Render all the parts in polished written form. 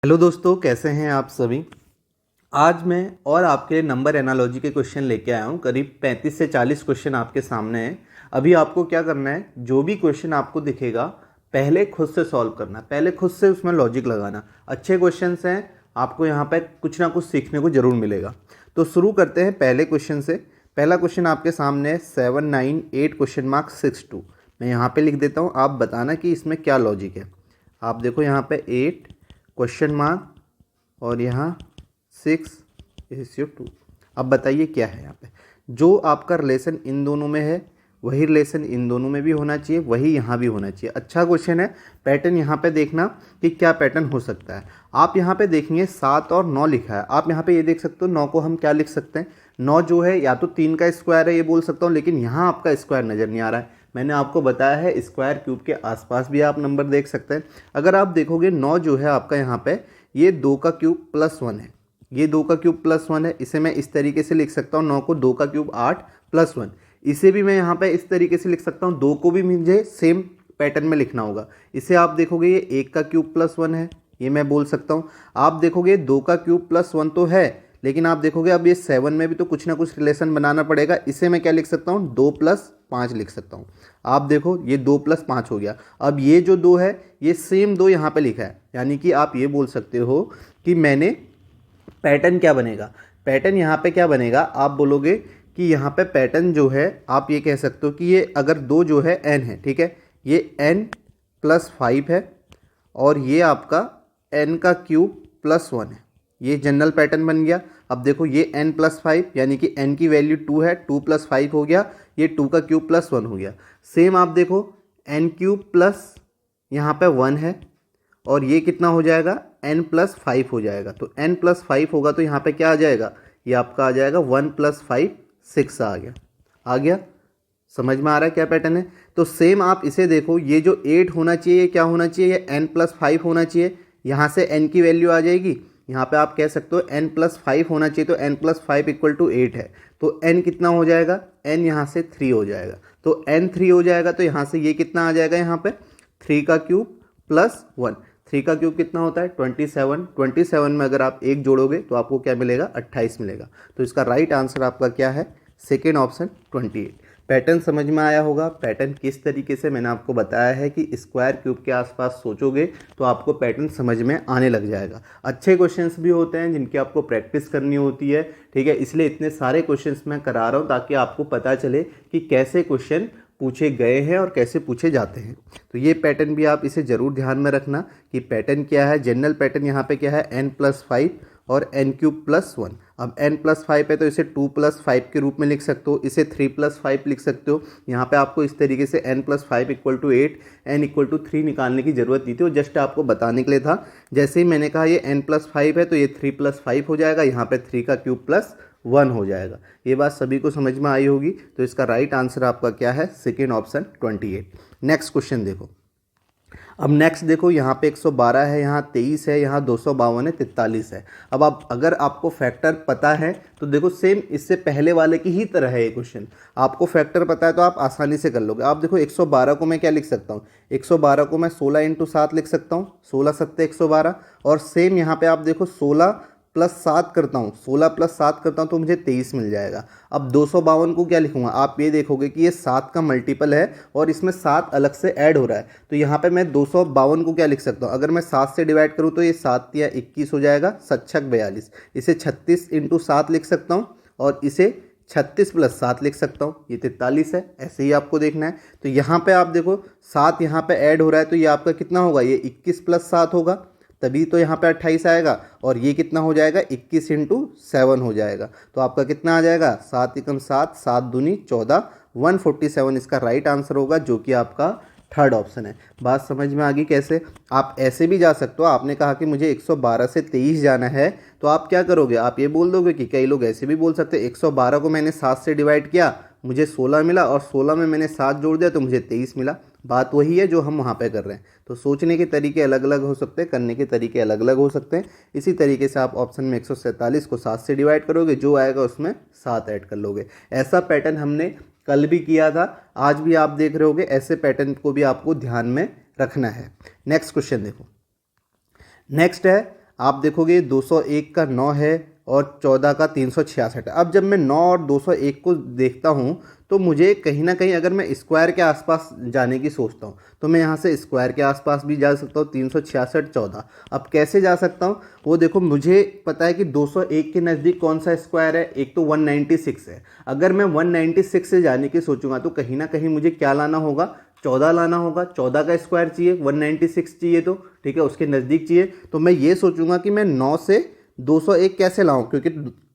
Hello दोस्तों, कैसे हैं आप सभी। आज मैं और आपके लिए नंबर एनालॉजी के क्वेश्चन लेके आया हूँ। करीब 35 से 40 क्वेश्चन आपके सामने हैं। अभी आपको क्या करना है, जो भी क्वेश्चन आपको दिखेगा पहले खुद से सॉल्व करना, पहले खुद से उसमें लॉजिक लगाना। अच्छे क्वेश्चंस हैं, आपको यहाँ पे कुछ ना कुछ सीखने को ज़रूर मिलेगा। तो शुरू करते हैं पहले क्वेश्चन से। पहला क्वेश्चन आपके सामने है 798 क्वेश्चन मार्क 62। मैं यहाँ पे लिख देता हूँ, आप बताना कि इसमें क्या लॉजिक है। आप देखो यहाँ पे 8 क्वेश्चन मार्क और यहाँ 6:2। अब बताइए क्या है यहाँ पे। जो आपका रिलेशन इन दोनों में है वही रिलेशन इन दोनों में भी होना चाहिए, वही यहाँ भी होना चाहिए। अच्छा क्वेश्चन है। पैटर्न यहाँ पे देखना कि क्या पैटर्न हो सकता है। आप यहाँ पे देखेंगे 7 और 9 लिखा है। आप यहाँ पे ये देख सकते हो 9 को हम क्या लिख सकते हैं। 9 जो है या तो 3 का स्क्वायर है ये बोल सकता हूँ, लेकिन यहाँ आपका स्क्वायर नज़र नहीं आ रहा है। मैंने आपको बताया है स्क्वायर क्यूब के आसपास भी आप नंबर देख सकते हैं। अगर आप देखोगे 9 जो है आपका यहाँ पे ये 2 का क्यूब प्लस 1 है। ये 2 का क्यूब प्लस 1 है। इसे मैं इस तरीके से लिख सकता हूँ, 9 को 2 का क्यूब 8 प्लस 1। इसे भी मैं यहाँ पे इस तरीके से लिख सकता हूँ, 2 को भी मुझे सेम पैटर्न में लिखना होगा। इसे आप देखोगे ये 1 का क्यूब प्लस 1 है, ये मैं बोल सकता हूँ। आप देखोगे 2 का क्यूब प्लस 1 तो है, लेकिन आप देखोगे अब ये 7 में भी तो कुछ ना कुछ रिलेशन बनाना पड़ेगा। इसे मैं क्या लिख सकता हूँ, 2 प्लस 5 लिख सकता हूँ। आप देखो ये 2 प्लस 5 हो गया। अब ये जो 2 है ये सेम 2 यहाँ पे लिखा है, यानी कि आप ये बोल सकते हो कि मैंने पैटर्न क्या बनेगा। पैटर्न यहाँ पे क्या बनेगा, आप बोलोगे कि यहाँ पे पैटर्न जो है आप ये कह सकते हो कि ये अगर 2 जो है n है, ठीक है, ये n प्लस 5 है और ये आपका n का क्यूब प्लस 1 है। ये जनरल पैटर्न बन गया। अब देखो ये n प्लस 5 यानी कि n की वैल्यू 2 है, 2 प्लस 5 हो गया, ये 2 का क्यूब प्लस 1 हो गया। सेम आप देखो n क्यूब प्लस यहाँ पे 1 है और ये कितना हो जाएगा, n प्लस 5 हो जाएगा। तो n प्लस 5 होगा तो यहाँ पे क्या आ जाएगा, ये आपका आ जाएगा 1 प्लस 5 6 आ गया। आ गया, समझ में आ रहा है क्या पैटर्न है। तो सेम आप इसे देखो, ये जो 8 होना चाहिए ये क्या होना चाहिए, ये n प्लस 5 होना चाहिए। यहाँ से n की वैल्यू आ जाएगी, यहाँ पे आप कह सकते हो n प्लस 5 होना चाहिए, तो n प्लस 5 इक्वल टू 8 है। तो n कितना हो जाएगा, n यहाँ से 3 हो जाएगा। तो n 3 हो जाएगा तो यहाँ से ये कितना आ जाएगा, यहाँ पे 3 का क्यूब प्लस 1। 3 का क्यूब कितना होता है 27। 27 में अगर आप एक जोड़ोगे तो आपको क्या मिलेगा, 28 मिलेगा। तो इसका राइट आंसर आपका क्या है, सेकेंड ऑप्शन 28। पैटर्न समझ में आया होगा। पैटर्न किस तरीके से मैंने आपको बताया है कि स्क्वायर क्यूब के आसपास सोचोगे तो आपको पैटर्न समझ में आने लग जाएगा। अच्छे क्वेश्चंस भी होते हैं जिनकी आपको प्रैक्टिस करनी होती है, ठीक है। इसलिए इतने सारे क्वेश्चंस मैं करा रहा हूँ ताकि आपको पता चले कि कैसे क्वेश्चन पूछे गए हैं और कैसे पूछे जाते हैं। तो ये पैटर्न भी आप इसे ज़रूर ध्यान में रखना कि पैटर्न क्या है। जनरल पैटर्न यहाँ पे क्या है, n प्लस 5 और n क्यूब प्लस 1। अब n प्लस 5 है तो इसे 2 प्लस 5 के रूप में लिख सकते हो, इसे 3 प्लस 5 लिख सकते हो। यहाँ पे आपको इस तरीके से n plus 5 equal to 8, n equal to 3 निकालने की ज़रूरत नहीं थी, वो जस्ट आपको बताने के लिए था। जैसे ही मैंने कहा ये n प्लस 5 है तो ये 3 प्लस 5 हो जाएगा, यहाँ पे 3 का क्यूब प्लस 1 हो जाएगा। ये बात सभी को समझ में आई होगी। तो इसका राइट आंसर आपका क्या है, सेकेंड ऑप्शन 28। नेक्स्ट क्वेश्चन देखो। अब नेक्स्ट देखो, यहाँ पे 112 है, यहाँ 23 है, यहाँ 252 है, 43 है। अब आप अगर आपको फैक्टर पता है तो देखो सेम इससे पहले वाले की ही तरह है ये क्वेश्चन। आपको फैक्टर पता है तो आप आसानी से कर लोगे। आप देखो 112 को मैं क्या लिख सकता हूँ, 112 को मैं 16 इंटू 7 लिख सकता हूँ, 16 सत्ते 112। और सेम यहाँ पे आप देखो 16 प्लस 7 करता हूँ, 16 प्लस 7 करता हूँ तो मुझे 23 मिल जाएगा। अब 252 को क्या लिखूंगा, आप ये देखोगे कि ये 7 का मल्टीपल है और इसमें 7 अलग से ऐड हो रहा है। तो यहाँ पे मैं 252 को क्या लिख सकता हूँ, अगर मैं 7 से डिवाइड करूँ तो ये 7 या 21 हो जाएगा, 7 42। इसे 36 इंटू 7 लिख सकता हूँ और इसे 36 प्लस 7 लिख सकता हूँ, ये 43 है। ऐसे ही आपको देखना है। तो यहाँ पे आप देखो 7 यहाँ पे ऐड हो रहा है तो ये आपका कितना होगा, ये 21 प्लस 7 होगा, तभी तो यहाँ पे 28 आएगा। और ये कितना हो जाएगा, 21 इंटू 7 हो जाएगा। तो आपका कितना आ जाएगा, 7 एकम 7, 7 दूनी 14, 147 इसका राइट आंसर होगा, जो कि आपका थर्ड ऑप्शन है। बात समझ में आ गई कैसे। आप ऐसे भी जा सकते हो, आपने कहा कि मुझे 112 से 23 जाना है तो आप क्या करोगे, आप ये बोल दोगे कि कई लोग ऐसे भी बोल सकते हैं 112 को मैंने 7 से डिवाइड किया, मुझे 16 मिला और 16 में मैंने 7 जोड़ दिया तो मुझे 23 मिला। बात वही है जो हम वहाँ पे कर रहे हैं। तो सोचने के तरीके अलग अलग हो सकते हैं, करने के तरीके अलग अलग हो सकते हैं। इसी तरीके से आप ऑप्शन में 147 को 7 से डिवाइड करोगे, जो आएगा उसमें 7 ऐड कर लोगे। ऐसा पैटर्न हमने कल भी किया था, आज भी आप देख रहे होगे। ऐसे पैटर्न को भी आपको ध्यान में रखना है। नेक्स्ट क्वेश्चन देखो। नेक्स्ट है आप देखोगे 201 का 9 है और 14 का 366 है। अब जब मैं 9 और 201 को देखता हूँ तो मुझे कहीं ना कहीं अगर मैं स्क्वायर के आसपास जाने की सोचता हूँ तो मैं यहाँ से स्क्वायर के आसपास भी जा सकता हूँ। 366 14, अब कैसे जा सकता हूँ वो देखो, मुझे पता है कि 201 के नज़दीक कौन सा स्क्वायर है, एक तो 196 है। अगर मैं 196 से जाने की सोचूंगा तो कहीं ना कहीं मुझे क्या लाना होगा, 14 लाना होगा। 14 का स्क्वायर चाहिए, 196 चाहिए, तो ठीक है उसके नज़दीक चाहिए। तो मैं ये सोचूंगा कि मैं 9 से 201 कैसे लाऊं, क्योंकि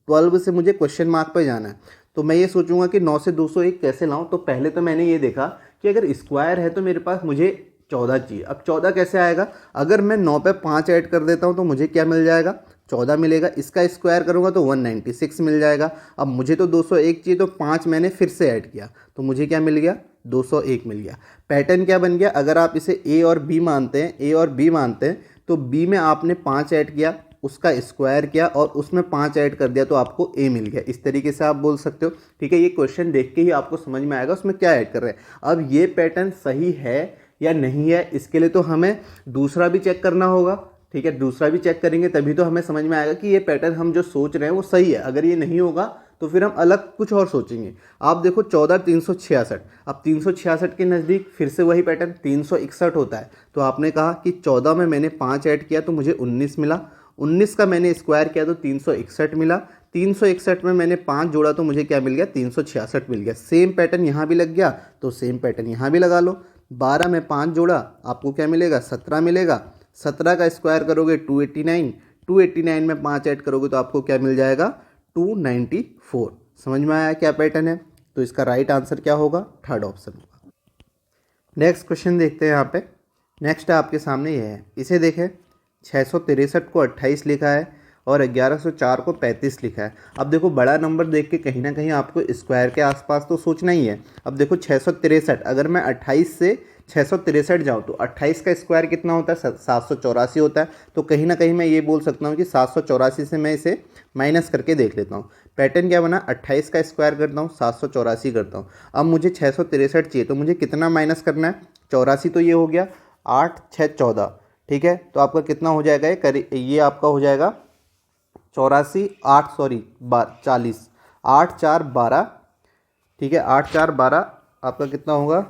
12 से मुझे क्वेश्चन मार्क पे जाना है। तो मैं ये सोचूंगा कि 9 से 201 कैसे लाऊं। तो पहले तो मैंने ये देखा कि अगर स्क्वायर है तो मेरे पास मुझे 14 चाहिए। अब 14 कैसे आएगा, अगर मैं 9 पे 5 ऐड कर देता हूँ तो मुझे क्या मिल जाएगा, 14 मिलेगा। इसका स्क्वायर करूँगा तो 196 मिल जाएगा। अब मुझे तो 201 चाहिए तो 5 मैंने फिर से ऐड किया तो मुझे क्या मिल गया, 201 मिल गया। पैटर्न क्या बन गया, अगर आप इसे ए और बी मानते हैं, ए और बी मानते हैं तो बी में आपने 5 ऐड किया, उसका स्क्वायर किया और उसमें 5 ऐड कर दिया तो आपको ए मिल गया। इस तरीके से आप बोल सकते हो। ठीक है, ये क्वेश्चन देख के ही आपको समझ में आएगा उसमें क्या ऐड कर रहे हैं। अब ये पैटर्न सही है या नहीं है, इसके लिए तो हमें दूसरा भी चेक करना होगा। ठीक है, दूसरा भी चेक करेंगे तभी तो हमें समझ में आएगा कि ये पैटर्न हम जो सोच रहे हैं वो सही है। अगर ये नहीं होगा तो फिर हम अलग कुछ और सोचेंगे। आप देखो 14 366, अब 366 के नज़दीक फिर से वही पैटर्न 361 होता है। तो आपने कहा कि 14 में मैंने 5 ऐड किया तो मुझे 19 मिला, 19 का मैंने स्क्वायर किया तो 361 मिला, 361 में मैंने 5 जोड़ा तो मुझे क्या मिल गया, 366 मिल गया। सेम पैटर्न यहाँ भी लग गया तो सेम पैटर्न यहाँ भी लगा लो। 12 में 5 जोड़ा आपको क्या मिलेगा, 17 मिलेगा। 17 का स्क्वायर करोगे 289, 289 में 5 ऐड करोगे तो आपको क्या मिल जाएगा, 294। समझ में आया क्या पैटर्न है। तो इसका राइट आंसर क्या होगा, थर्ड ऑप्शन होगा। नेक्स्ट क्वेश्चन देखते हैं यहाँ पे। नेक्स्ट आपके सामने ये है, इसे देखें। 663 को 28 लिखा है और 1104 को 35 लिखा है। अब देखो बड़ा नंबर देख के कहीं ना कहीं आपको स्क्वायर के आसपास तो सोचना ही है। अब देखो 663, अगर मैं 28 से 663 जाऊँ तो 28 का स्क्वायर कितना होता है, 784 होता है। तो कहीं ना कहीं मैं ये बोल सकता हूँ कि 784 से मैं इसे माइनस करके देख लेता हूँ। पैटर्न क्या बना, 28 का स्क्वायर करता हूँ, 784 करता हूँ। अब मुझे 663 चाहिए तो मुझे कितना माइनस करना है, 84 तो ये हो गया, 8 6 14। ठीक है, तो आपका कितना हो जाएगा, ये आपका हो जाएगा 84 8 सॉरी 40, 8 4 12। ठीक है, 8 4 12 आपका कितना होगा,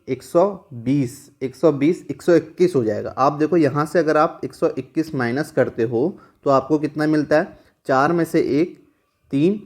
120 120 121 हो जाएगा। आप देखो यहाँ से अगर आप 121 माइनस करते हो तो आपको कितना मिलता है, 4 में से 1 3,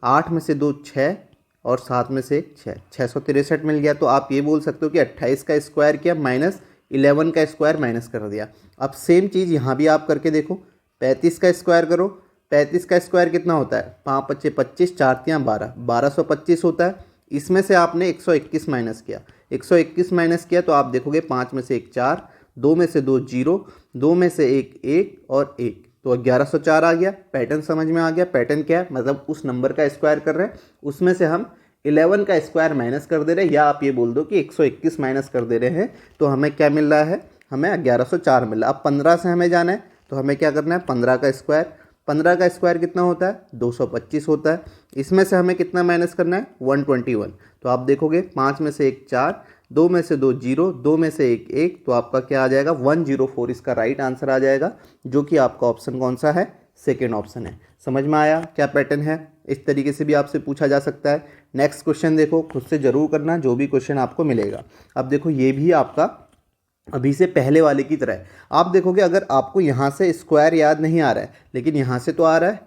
8 में से 2 6 और 7 में से 1 6, 663 मिल गया। तो आप ये बोल सकते हो कि 28 का स्क्वायर किया माइनस 11 का स्क्वायर माइनस कर दिया। अब सेम चीज़ यहाँ भी आप करके देखो, 35 का स्क्वायर करो। 35 का स्क्वायर कितना होता है, 5 5 25, 4 3 12, 1225 होता है। इसमें से आपने 121 माइनस किया, 121 माइनस किया तो आप देखोगे 5 में से 1 4, 2 में से 2 0, 2 में से 1 1 और 1, तो 1104 आ गया। पैटर्न समझ में आ गया। पैटर्न क्या है, मतलब उस नंबर का स्क्वायर कर रहे हैं, उसमें से हम 11 का स्क्वायर माइनस कर दे रहे हैं, या आप ये बोल दो कि 121 माइनस कर दे रहे हैं। तो हमें क्या मिल रहा है, हमें 1104 मिल रहा है। अब 15 से हमें जाना है तो हमें क्या करना है, 15 का स्क्वायर। 15 का स्क्वायर कितना होता है, 225 होता है। इसमें से हमें कितना माइनस करना है, 121। तो आप देखोगे 5 में से 1 4, 2 में से 2 0, 2 में से 1 1, तो आपका क्या आ जाएगा, 104 इसका राइट आंसर आ जाएगा, जो कि आपका ऑप्शन कौन सा है, सेकेंड ऑप्शन है। समझ में आया क्या पैटर्न है। इस तरीके से भी आपसे पूछा जा सकता है। नेक्स्ट क्वेश्चन देखो, खुद से जरूर करना जो भी क्वेश्चन आपको मिलेगा। अब देखो ये भी आपका अभी से पहले वाले की तरह है। आप देखोगे अगर आपको यहाँ से स्क्वायर याद नहीं आ रहा है, लेकिन यहाँ से तो आ रहा है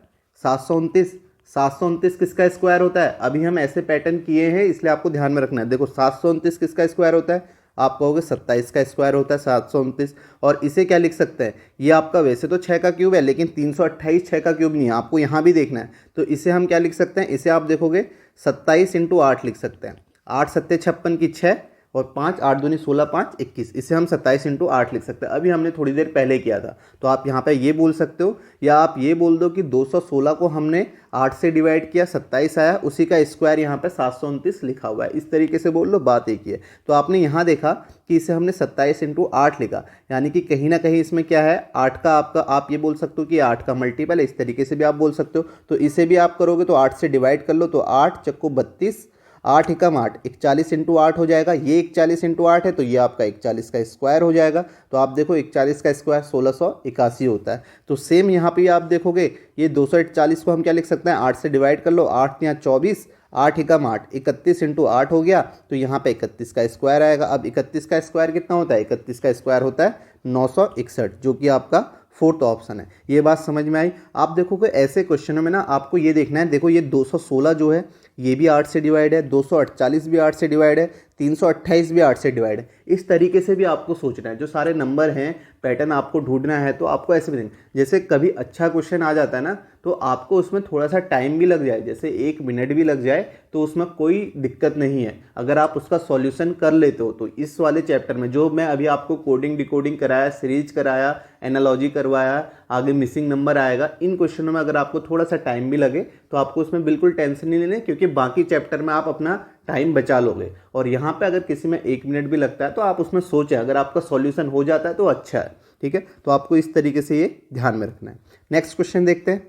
729। 729 किसका स्क्वायर होता है, अभी हम ऐसे पैटर्न किए हैं इसलिए आपको ध्यान में रखना है। देखो 729 किसका स्क्वायर होता है, आप कहोगे 27 का स्क्वायर होता है 729। और इसे क्या लिख सकते हैं, ये आपका वैसे तो 6 का क्यूब है लेकिन 328 6 का क्यूब नहीं है, आपको यहाँ भी देखना है। तो इसे हम क्या लिख सकते हैं, इसे आप देखोगे 27 × 8 लिख सकते हैं। 8 7 56 की 6 और 5 8 दूनी 16 5 21, इसे हम 27 × 8 लिख सकते हैं। अभी हमने थोड़ी देर पहले किया था। तो आप यहाँ पे ये बोल सकते हो, या आप ये बोल दो कि 216 को हमने 8 से डिवाइड किया, 27 आया, उसी का स्क्वायर यहाँ पे 729 लिखा हुआ है। इस तरीके से बोल लो, बात एक ही है। तो आपने यहाँ देखा कि इसे हमने 27 × 8 लिखा, यानी कि कहीं ना कहीं इसमें क्या है, 8 का आपका, आप ये बोल सकते हो कि 8 का मल्टीपल है। इस तरीके से भी आप बोल सकते हो। तो इसे भी आप करोगे तो 8 से डिवाइड कर लो, तो 8 चक्को 32, 8 एकम 8, 41 इंटू 8 हो जाएगा। ये 41 इंटू 8 है तो ये आपका 41 का स्क्वायर हो जाएगा। तो आप देखो 41 का स्क्वायर 1681 होता है। तो सेम यहाँ पे आप देखोगे ये 241 को हम क्या लिख सकते हैं, 8 से डिवाइड कर लो, 8 या 24, 8 एकम 8, 31 इंटू 8 हो गया। तो यहाँ पे 31 का स्क्वायर आएगा। अब 31 का स्क्वायर कितना होता है, 31 का स्क्वायर होता है 961, जो कि आपका फोर्थ ऑप्शन है। ये बात समझ में आई। आप देखोगे ऐसे क्वेश्चनों में ना आपको ये देखना है, देखो ये 216 जो है ये भी 8 से डिवाइड है, 248 भी 8 से डिवाइड है, 328 भी 8 से डिवाइड है। इस तरीके से भी आपको सोचना है। जो सारे नंबर हैं पैटर्न आपको ढूंढना है तो आपको ऐसे भी नहीं, जैसे कभी अच्छा क्वेश्चन आ जाता है ना तो आपको उसमें थोड़ा सा टाइम भी लग जाए, जैसे 1 मिनट भी लग जाए तो उसमें कोई दिक्कत नहीं है अगर आप उसका सॉल्यूशन कर लेते हो। तो इस वाले चैप्टर में जो मैं अभी आपको कोडिंग डिकोडिंग कराया, सीरीज कराया, एनालॉजी करवाया, आगे मिसिंग नंबर आएगा, इन क्वेश्चनों में अगर आपको थोड़ा सा टाइम भी लगे तो आपको उसमें बिल्कुल टेंशन नहीं लेने, क्योंकि बाकी चैप्टर में आप अपना टाइम बचा लोगे। और यहाँ पे अगर किसी में 1 मिनट भी लगता है तो आप उसमें सोचें, अगर आपका सॉल्यूशन हो जाता है तो अच्छा है। ठीक है, तो आपको इस तरीके से ये ध्यान में रखना है। नेक्स्ट क्वेश्चन देखते हैं।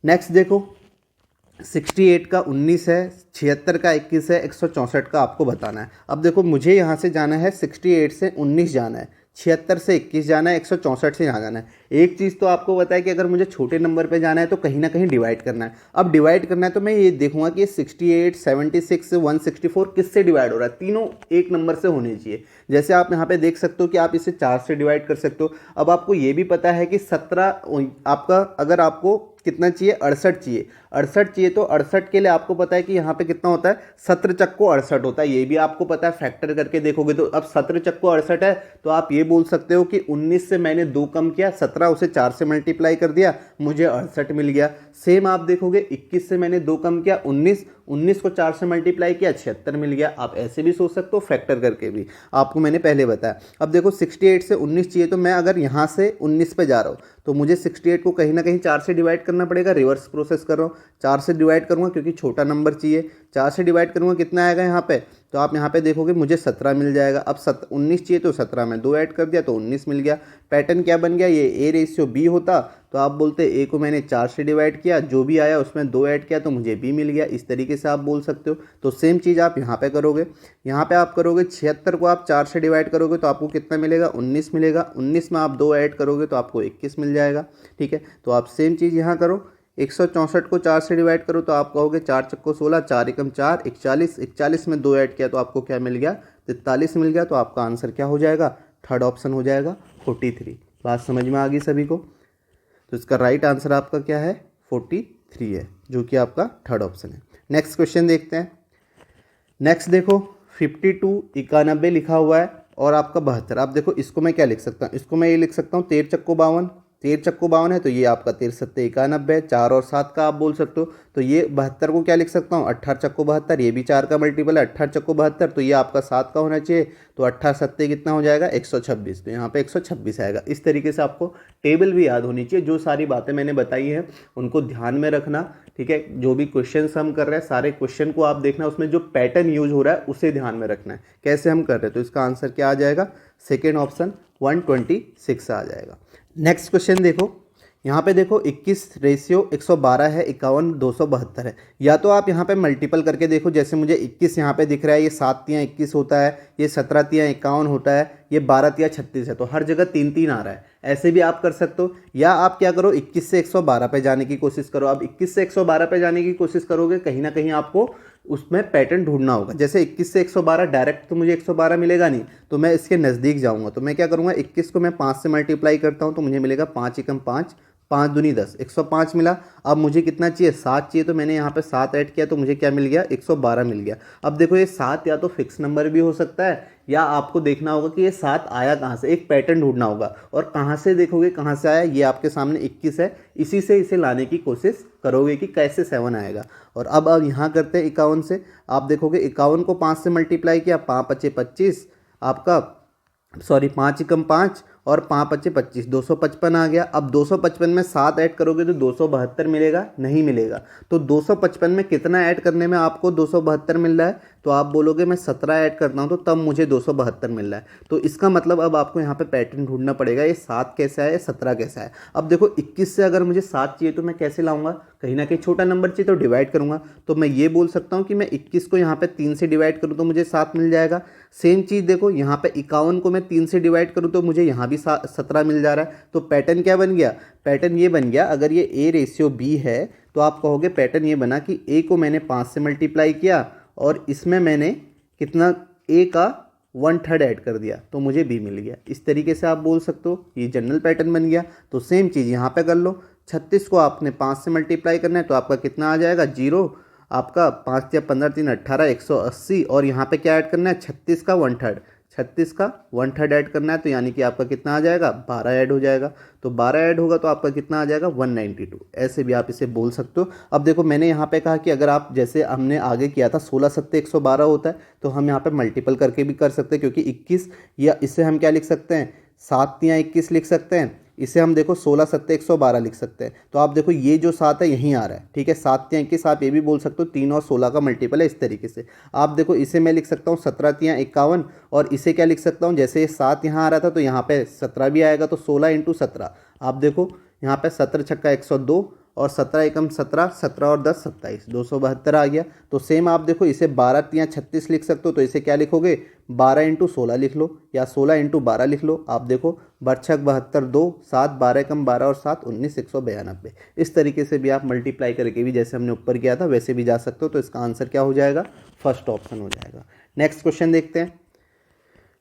नेक्स्ट देखो 68 का 19 है, 76 का 21 है, 164 का आपको बताना है। अब देखो मुझे यहाँ से जाना है 68 से 19 जाना है, 76 से 21 जाना है, 164 से यहाँ जाना है। एक चीज़ तो आपको पता है कि अगर मुझे छोटे नंबर पे जाना है तो कहीं ना कहीं डिवाइड करना है। अब डिवाइड करना है तो मैं ये देखूंगा कि 68, 76, 164 किससे डिवाइड हो रहा है, तीनों एक नंबर से होने चाहिए। जैसे आप यहाँ पे देख सकते हो कि आप इसे 4 से डिवाइड कर सकते हो। अब आपको ये भी पता है कि 17 आपका, अगर आपको कितना चाहिए, 68 चाहिए, 68 चाहिए तो 68 के लिए आपको पता है कि यहाँ पे कितना होता है, 17 चक्को 68 होता है, ये भी आपको पता है। फैक्टर करके देखोगे तो अब 17 चक्को 68 है तो आप ये बोल सकते हो कि 19 से मैंने 2 कम किया, 17 उसे 4 से मल्टीप्लाई कर दिया, मुझे 68 मिल गया। सेम आप देखोगे 21 से मैंने 2 कम किया, 19 को 4 से मल्टीप्लाई किया, 76 मिल गया। आप ऐसे भी सोच सकते हो, फैक्टर करके भी, आपको मैंने पहले बताया। अब देखो 68 से 19 चाहिए तो मैं अगर यहाँ से 19 पे जा रहा हूँ तो मुझे 68 को कहीं ना कहीं 4 से डिवाइड करना पड़ेगा। रिवर्स प्रोसेस कर रहा हूँ, 4 से डिवाइड करूँगा क्योंकि छोटा नंबर चाहिए, 4 से डिवाइड करूँगा कितना आएगा यहाँ पे, तो आप यहाँ पे देखोगे मुझे 17 मिल जाएगा। अब 19 चाहिए तो 17 में 2 ऐड कर दिया तो 19 मिल गया। पैटर्न क्या बन गया, ये A/B होता तो आप बोलते A को मैंने 4 से डिवाइड किया, जो भी आया उसमें 2 ऐड किया तो मुझे B मिल गया। इस तरीके से आप बोल सकते हो। तो सेम चीज़ आप यहाँ पे करोगे, यहाँ पे आप करोगे 76 को आप 4 से डिवाइड करोगे तो आपको कितना मिलेगा, 19 मिलेगा। 19 में आप 2 ऐड करोगे तो आपको 21 मिल जाएगा। ठीक है, तो आप सेम चीज़ यहाँ करो, 164 को 4 से डिवाइड करो तो आप कहोगे 4 चक्को 16, 4 एकम 4, 41, 41 में 2 ऐड किया तो आपको क्या मिल गया, 43 मिल गया। तो आपका आंसर क्या हो जाएगा, थर्ड ऑप्शन हो जाएगा 43। बात समझ में आ गई सभी को। तो इसका राइट आंसर आपका क्या है, 43 है, जो कि आपका थर्ड ऑप्शन है। नेक्स्ट क्वेश्चन देखते हैं। नेक्स्ट देखो 52 91 लिखा हुआ है और आपका 72। आप देखो इसको मैं क्या लिख सकता हूँ, इसको मैं ये लिख सकता हूँ 13 चक्को 52, 13 चक्को 52 है तो ये आपका 13 सत्ते 91, 4 और 7 का आप बोल सकते हो। तो ये 72 को क्या लिख सकता हूँ, 18 चक्को 72, ये भी 4 का मल्टीपल है, 18 चक्को 72, तो ये आपका 7 का होना चाहिए। तो 18 सत्ते कितना हो जाएगा, 126, तो यहाँ पे 126 आएगा। इस तरीके से आपको टेबल भी याद होनी चाहिए। जो सारी बातें मैंने बताई हैं उनको ध्यान में रखना। ठीक है, जो भी क्वेश्चन हम कर रहे हैं सारे क्वेश्चन को आप देखना, उसमें जो पैटर्न यूज हो रहा है उसे ध्यान में रखना है, कैसे हम कर रहे हैं। तो इसका आंसर क्या आ जाएगा, सेकेंड ऑप्शन 126 आ जाएगा। नेक्स्ट क्वेश्चन देखो, यहाँ पे देखो 21/112 है, 51/272 है। या तो आप यहाँ पे मल्टीपल करके देखो, जैसे मुझे 21 यहाँ पे दिख रहा है, ये 7 तियाँ 21 होता है, ये 17 तियाँ 51 होता है, ये 12 तियाँ 36 है, तो हर जगह 3-3 आ रहा है। ऐसे भी आप कर सकते हो। या आप क्या करो, 21 से 112 पे जाने की कोशिश करो। आप 21 से 112 पे जाने की कोशिश करोगे, कहीं ना कहीं आपको उसमें पैटर्न ढूंढना होगा। जैसे 21 से 112 डायरेक्ट तो मुझे 112 मिलेगा नहीं, तो मैं इसके नज़दीक जाऊंगा। तो मैं क्या करूंगा, 21 को मैं 5 से मल्टीप्लाई करता हूं तो मुझे मिलेगा 5 एकम 5, 5 दूनी 10, 105 मिला। अब मुझे कितना चाहिए, 7 चाहिए, तो मैंने यहाँ पे 7 ऐड किया तो मुझे क्या मिल गया, 112 मिल गया। अब देखो ये 7 या तो फिक्स नंबर भी हो सकता है, या आपको देखना होगा कि ये 7 आया कहाँ से, एक पैटर्न ढूंढना होगा। और कहाँ से देखोगे, कहाँ से आया, ये आपके सामने 21 है, इसी से इसे लाने की कोशिश करोगे कि कैसे 7 आएगा। और अब यहाँ करते हैं 51 से। आप देखोगे 51 को 5 से मल्टीप्लाई किया, 5 × 25 आपका, सॉरी 5 एकम 5 और 5 × 25, 255 आ गया। अब 255 में 7 ऐड करोगे तो 272 मिलेगा, नहीं मिलेगा। तो 255 में कितना ऐड करने में आपको 272 मिल रहा है, तो आप बोलोगे मैं 17 ऐड करता हूँ तो तब मुझे 272 मिल रहा है। तो इसका मतलब अब आपको यहाँ पे पैटर्न ढूंढना पड़ेगा, ये 7 कैसे आया, 17 कैसे आया। अब देखो 21 से अगर मुझे 7 चाहिए तो मैं कैसे लाऊंगा, कहीं ना कहीं छोटा नंबर चाहिए तो डिवाइड करूंगा। तो मैं ये बोल सकता हूँ कि मैं 21 को यहाँ पे 3 से डिवाइड करूँ तो मुझे 7 मिल जाएगा। सेम चीज़ देखो यहाँ पे 51 को मैं 3 से डिवाइड करूँ तो मुझे यहाँ भी 17 मिल जा रहा है। तो पैटर्न क्या बन गया, पैटर्न ये बन गया, अगर ये ए रेशियो बी है तो आप कहोगे पैटर्न ये बना कि ए को मैंने 5 से मल्टीप्लाई किया और इसमें मैंने कितना, ए का 1/3 ऐड कर दिया तो मुझे बी मिल गया। इस तरीके से आप बोल सकते हो, ये जनरल पैटर्न बन गया। तो सेम चीज़ यहाँ पे कर लो, 36 को आपने 5 से मल्टीप्लाई करना है तो आपका कितना आ जाएगा, 0, आपका 5 या 15 3 18 180, और यहाँ पे क्या ऐड करना है, 36 का 1/3, 36 का 1/3 ऐड करना है तो यानी कि आपका कितना आ जाएगा, 12 ऐड हो जाएगा। तो 12 ऐड होगा तो आपका कितना आ जाएगा, 192। ऐसे भी आप इसे बोल सकते हो। अब देखो मैंने यहाँ पे कहा कि अगर आप, जैसे हमने आगे किया था 16 सत्ते 112 होता है, तो हम यहाँ पे मल्टीपल करके भी कर सकते हैं, क्योंकि 21, या इसे हम क्या लिख सकते हैं, 7 या 21 लिख सकते हैं। इसे हम देखो 16 सत्ते 112 लिख सकते हैं। तो आप देखो ये जो 7 है यहीं आ रहा है, ठीक है, 7 या 21 आप ये भी बोल सकते हो, 3 और 16 का मल्टीपल है, इस तरीके से। आप देखो इसे मैं लिख सकता हूँ 17 या 51, और इसे क्या लिख सकता हूँ, जैसे ये 7 यहाँ आ रहा था तो यहाँ पे 17 भी आएगा, तो 16 × 17। आप देखो यहाँ पे 17 छक्का 102 और 17 एकम 17, 17 और 10 27, 272 आ गया। तो सेम आप देखो इसे 12 या 36 लिख सकते हो, तो इसे क्या लिखोगे, 12 × 16 लिख लो या 16 × 12 लिख लो। आप देखो 12 72 2 7, 12 एकम 12 और 7 19, 192। इस तरीके से भी आप मल्टीप्लाई करके भी, जैसे हमने ऊपर किया था वैसे भी जा सकते हो। तो इसका आंसर क्या हो जाएगा, फर्स्ट ऑप्शन हो जाएगा। नेक्स्ट क्वेश्चन देखते हैं।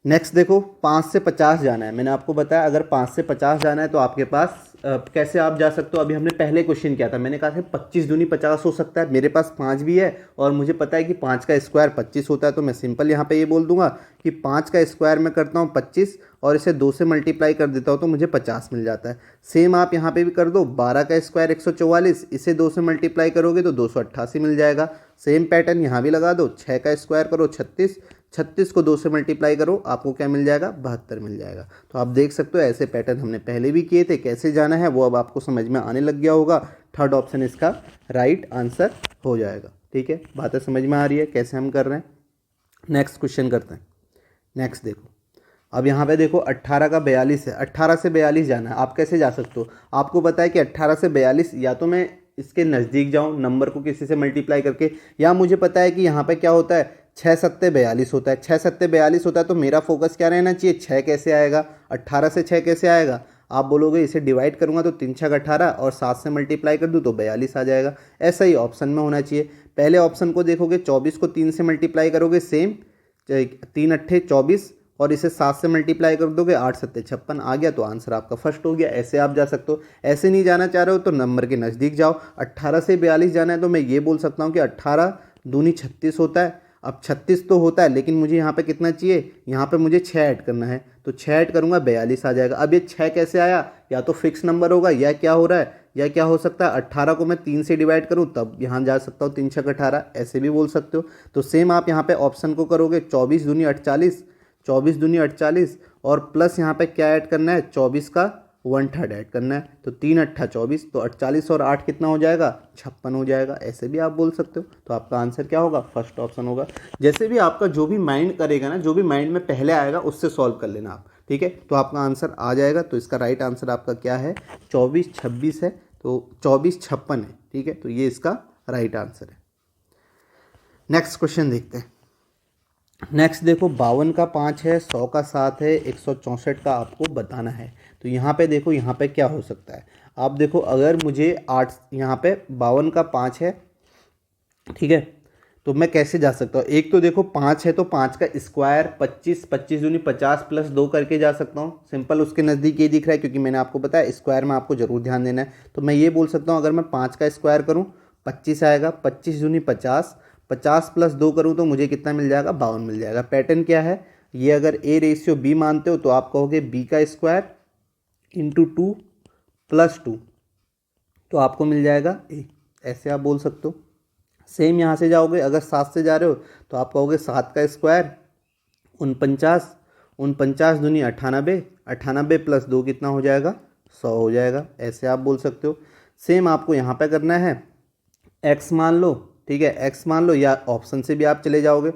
नेक्स्ट देखो 5 से 50 जाना है। मैंने आपको बताया अगर 5 से 50 जाना है तो आपके पास कैसे आप जा सकते हो। अभी हमने पहले क्वेश्चन किया था, मैंने कहा था 25 दूनी 50 हो सकता है। मेरे पास 5 भी है और मुझे पता है कि 5 का स्क्वायर 25 होता है, तो मैं सिंपल यहाँ पे ये बोल दूंगा कि 5 का स्क्वायर मैं करता हूँ 25 और इसे 2 से मल्टीप्लाई कर देता हूँ तो मुझे 50 मिल जाता है। सेम आप यहाँ पे भी कर दो, 12 का स्क्वायर 144, इसे 2 से मल्टीप्लाई करोगे तो 288 मिल जाएगा। सेम पैटर्न यहाँ भी लगा दो, 6 का स्क्वायर करो 36, 36 को 2 से मल्टीप्लाई करो, आपको क्या मिल जाएगा, 72 मिल जाएगा। तो आप देख सकते हो ऐसे पैटर्न हमने पहले भी किए थे, कैसे जाना है वो अब आपको समझ में आने लग गया होगा। थर्ड ऑप्शन इसका राइट आंसर हो जाएगा। ठीक है, बातें समझ में आ रही है कैसे हम कर रहे हैं। नेक्स्ट क्वेश्चन करते हैं। नेक्स्ट देखो, अब यहाँ पे देखो 18 का 42 है, 18 से 42 जाना है। आप कैसे जा सकते हो, आपको पता है कि 18 से 42 या तो मैं इसके नज़दीक जाऊँ नंबर को किसी से मल्टीप्लाई करके, या मुझे पता है कि यहाँ पे क्या होता है 6 सत्ते 42 होता है, 6 सत्ते 42 होता है। तो मेरा फोकस क्या रहना चाहिए, 6 कैसे आएगा, 18 से 6 कैसे आएगा। आप बोलोगे इसे डिवाइड करूँगा तो 3 छक 18 और 7 से मल्टीप्लाई कर दूँ तो 42 आ जाएगा। ऐसा ही ऑप्शन में होना चाहिए। पहले ऑप्शन को देखोगे 24 को 3 से मल्टीप्लाई करोगे, सेम 3 अट्ठे 24 और इसे 7 से मल्टीप्लाई कर दोगे, 8 सत्ते 56 आ गया, तो आंसर आपका फर्स्ट हो गया। ऐसे आप जा सकते हो। ऐसे नहीं जाना चाह रहे हो तो नंबर के नज़दीक जाओ। 18 से 42 जाना है तो मैं ये बोल सकता हूँ कि 18 दूनी 36 होता है। अब 36 तो होता है लेकिन मुझे यहाँ पे कितना चाहिए, यहाँ पे मुझे 6 ऐड करना है, तो 6 ऐड करूँगा 42 आ जाएगा। अब ये 6 कैसे आया, या तो फिक्स नंबर होगा या क्या हो रहा है, या क्या हो सकता है 18 को मैं 3 से डिवाइड करूँ तब यहाँ जा सकता हूँ, 3 छक 18, ऐसे भी बोल सकते हो। तो सेम आप यहाँ पे ऑप्शन को करोगे 24 दूनी 48, 24 दूनी 48 और प्लस यहाँ पे क्या ऐड करना है, 24 का 1/3 ऐड करना है, तो 3 अट्ठा 24, तो 48 और 8 कितना हो जाएगा, 56 हो जाएगा। ऐसे भी आप बोल सकते हो। तो आपका आंसर क्या होगा, फर्स्ट ऑप्शन होगा। जैसे भी आपका जो भी माइंड करेगा ना, जो भी माइंड में पहले आएगा उससे सॉल्व कर लेना आप, ठीक है। तो आपका आंसर आ जाएगा। तो इसका राइट आंसर आपका क्या है, 24 26 है, तो 24 56 है, ठीक है। तो ये इसका राइट आंसर है। नेक्स्ट क्वेश्चन देखते हैं। नेक्स्ट देखो 52 का 5 है, 100 का 7 है, 164 का आपको बताना है। तो यहाँ पे देखो, यहाँ पे क्या हो सकता है। आप देखो अगर मुझे 8, यहाँ पे 52 का 5 है, ठीक है, तो मैं कैसे जा सकता हूँ। एक तो देखो 5 है तो 5 का स्क्वायर 25, 25 दूनी 50 प्लस 2 करके जा सकता हूँ। सिंपल उसके नज़दीक ये दिख रहा है क्योंकि मैंने आपको बताया स्क्वायर में आपको जरूर ध्यान देना है। तो मैं ये बोल सकता हूँ अगर मैं 5 का स्क्वायर करूँ 25 आएगा, 25 दूनी 50, 50 प्लस 2 करूँ तो मुझे कितना मिल जाएगा, 52 मिल जाएगा। पैटर्न क्या है ये, अगर ए रेशियो बी मानते हो तो आप कहोगे बी का स्क्वायर इंटू 2 प्लस 2, तो आपको मिल जाएगा ए, ऐसे आप बोल सकते हो। सेम यहाँ से जाओगे, अगर 7 से जा रहे हो तो आप कहोगे 7 का स्क्वायर 49, 49 दूनी 98, 98 प्लस 2 कितना हो जाएगा, 100 हो जाएगा। ऐसे आप बोल सकते हो। सेम आपको यहाँ पे करना है, एक्स मान लो, ठीक है, एक्स मान लो, या ऑप्शन से भी आप चले जाओगे,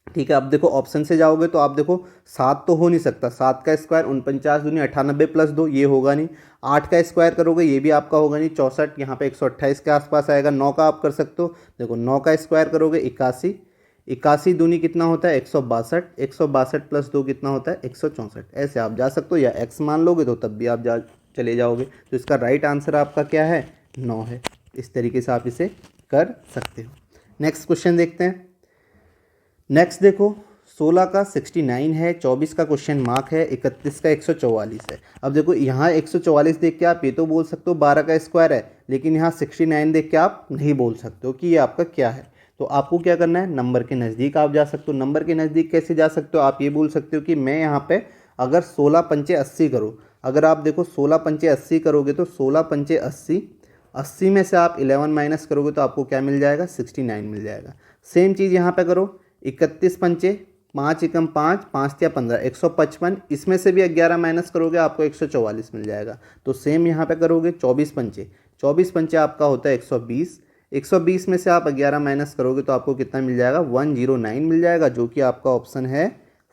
ठीक है। अब देखो ऑप्शन से जाओगे तो आप देखो 7 तो हो नहीं सकता, 7 का स्क्वायर 49 दूनी 98 प्लस 2, ये होगा नहीं। 8 का स्क्वायर करोगे ये भी आपका होगा नहीं, 64 यहाँ पे 128 के आसपास आएगा। 9 का आप कर सकते हो, देखो 9 का स्क्वायर करोगे 81, 81 दूनी कितना होता है 162, 162 प्लस 2 कितना होता है 164। ऐसे आप जा सकते हो, या एक्स मान लोगे तो तब भी आप जा चले जाओगे। तो इसका राइट आंसर आपका क्या है 9 है। इस तरीके से आप इसे कर सकते हो। नेक्स्ट क्वेश्चन देखते हैं। नेक्स्ट देखो 16 का 69 है, 24 का क्वेश्चन मार्क है, 31 का 144 है। अब देखो यहाँ 144 देख के आप ये तो बोल सकते हो 12 का स्क्वायर है, लेकिन यहाँ 69 देख के आप नहीं बोल सकते हो कि ये आपका क्या है। तो आपको क्या करना है, नंबर के नज़दीक आप जा सकते हो। नंबर के नज़दीक कैसे जा सकते हो, आप ये बोल सकते हो कि मैं यहाँ पे अगर 16 पंचे 80 करो, अगर आप देखो 16 पंचे 80 करोगे तो 16 पंचे 80, 80 में से आप 11 माइनस करोगे तो आपको क्या मिल जाएगा 69 मिल जाएगा। सेम चीज़ यहाँ पे करो, 31 पंचे 5 एकम 5, 5 या 15, 155, इसमें से भी 11 माइनस करोगे आपको 144 मिल जाएगा। तो सेम यहाँ पे करोगे 24 पंचे, 24 पंचे आपका होता है 120, 120 में से आप 11 माइनस करोगे तो आपको कितना मिल जाएगा 109 मिल जाएगा, जो कि आपका ऑप्शन है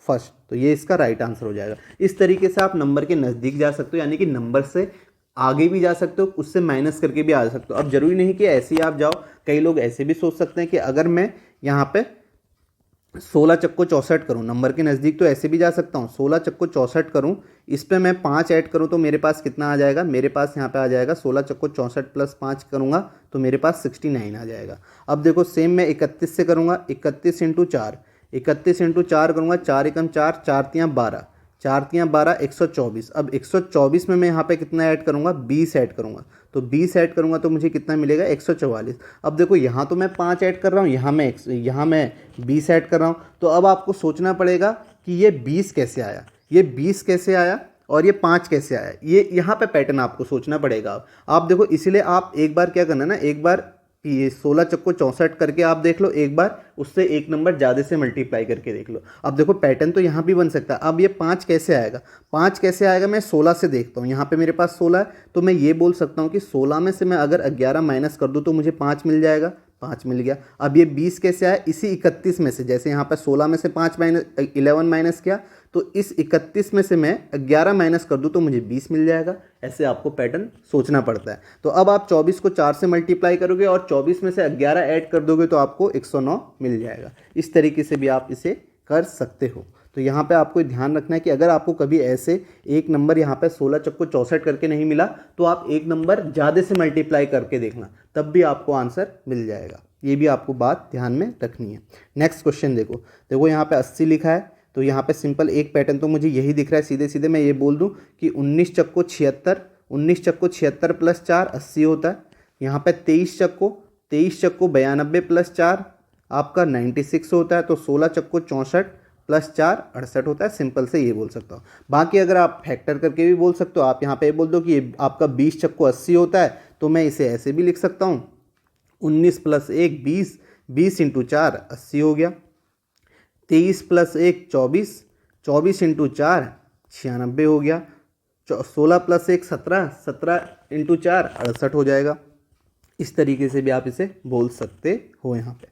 फर्स्ट। तो ये इसका राइट आंसर हो जाएगा। इस तरीके से आप नंबर के नज़दीक जा सकते हो, यानी कि नंबर से आगे भी जा सकते हो, उससे माइनस करके भी आ सकते हो। अब जरूरी नहीं कि ऐसे ही आप जाओ, कई लोग ऐसे भी सोच सकते हैं कि अगर मैं यहाँ पे 16 चक्को 64 करूँ, नंबर के नज़दीक तो ऐसे भी जा सकता हूँ। 16 चक्को 64 करूँ, इस पे मैं 5 ऐड करूँ तो मेरे पास कितना आ जाएगा, मेरे पास यहाँ पे आ जाएगा 16 चक्को 64 प्लस 5 करूँगा तो मेरे पास 69 आ जाएगा। अब देखो सेम मैं 31 से करूँगा, 31 इंटू 4, 31 इंटू 4 करूँगा, 4 एकम 4, 4 तियाँ 12, 4 तियाँ 12, 124। अब 124 में मैं यहाँ पे कितना ऐड करूँगा 20 ऐड करूँगा, तो 20 ऐड करूँगा तो मुझे कितना मिलेगा 144। अब देखो यहाँ तो मैं 5 ऐड कर रहा हूँ, यहाँ मैं 20 ऐड कर रहा हूँ। तो अब आपको सोचना पड़ेगा कि ये 20 कैसे आया, ये 20 कैसे आया और ये 5 कैसे आया, ये यहाँ पे पैटर्न आपको सोचना पड़ेगा। आप देखो, इसलिए आप एक बार क्या करना ना, एक बार ये 16 चक्को 64 करके आप देख लो, एक बार उससे एक नंबर ज़्यादा से मल्टीप्लाई करके देख लो। अब देखो पैटर्न तो यहाँ भी बन सकता है। अब ये 5 कैसे आएगा, 5 कैसे आएगा, मैं 16 से देखता हूँ। यहाँ पे मेरे पास 16 है, तो मैं ये बोल सकता हूँ कि 16 में से मैं अगर 11 माइनस कर दूँ तो मुझे 5 मिल जाएगा, 5 मिल गया। अब ये 20 कैसे आया, इसी 31 में से, जैसे यहाँ पर 16 में से 11 माइनस किया, तो इस 31 में से मैं 11 माइनस कर दूँ तो मुझे 20 मिल जाएगा। ऐसे आपको पैटर्न सोचना पड़ता है। तो अब आप 24 को 4 से मल्टीप्लाई करोगे और 24 में से 11 ऐड कर दोगे तो आपको 109 मिल जाएगा। इस तरीके से भी आप इसे कर सकते हो। तो यहाँ पे आपको ध्यान रखना है कि अगर आपको कभी ऐसे एक नंबर यहाँ पे 16 चक्को 64 करके नहीं मिला तो आप एक नंबर ज़्यादा से मल्टीप्लाई करके देखना, तब भी आपको आंसर मिल जाएगा। ये भी आपको बात ध्यान में रखनी है। नेक्स्ट क्वेश्चन देखो यहाँ पे 80 लिखा है, तो यहाँ पे सिंपल एक पैटर्न तो मुझे यही दिख रहा है। सीधे सीधे मैं ये बोल दूँ कि 19 चक्को 76, 19 चक्को 76 प्लस 4 80 होता है। यहाँ पे 23 चक्को 92 प्लस 4 आपका 96 होता है। तो 16 चक्को 64 प्लस 4 68 होता है। सिंपल से ये बोल सकता हूँ। बाकी अगर आप फैक्टर करके भी बोल सकते हो, आप यहाँ पे बोल दो कि ये आपका 20 चक्को 80 होता है, तो मैं इसे ऐसे भी लिख सकता हूँ 19 प्लस 1 20, 20 इंटू 4 80 हो गया। 23 प्लस 1 24, 24 इंटू 4 96 हो गया। 16 प्लस 1 17, 17 इंटू 4 68 हो जाएगा। इस तरीके से भी आप इसे बोल सकते हो यहाँ पे।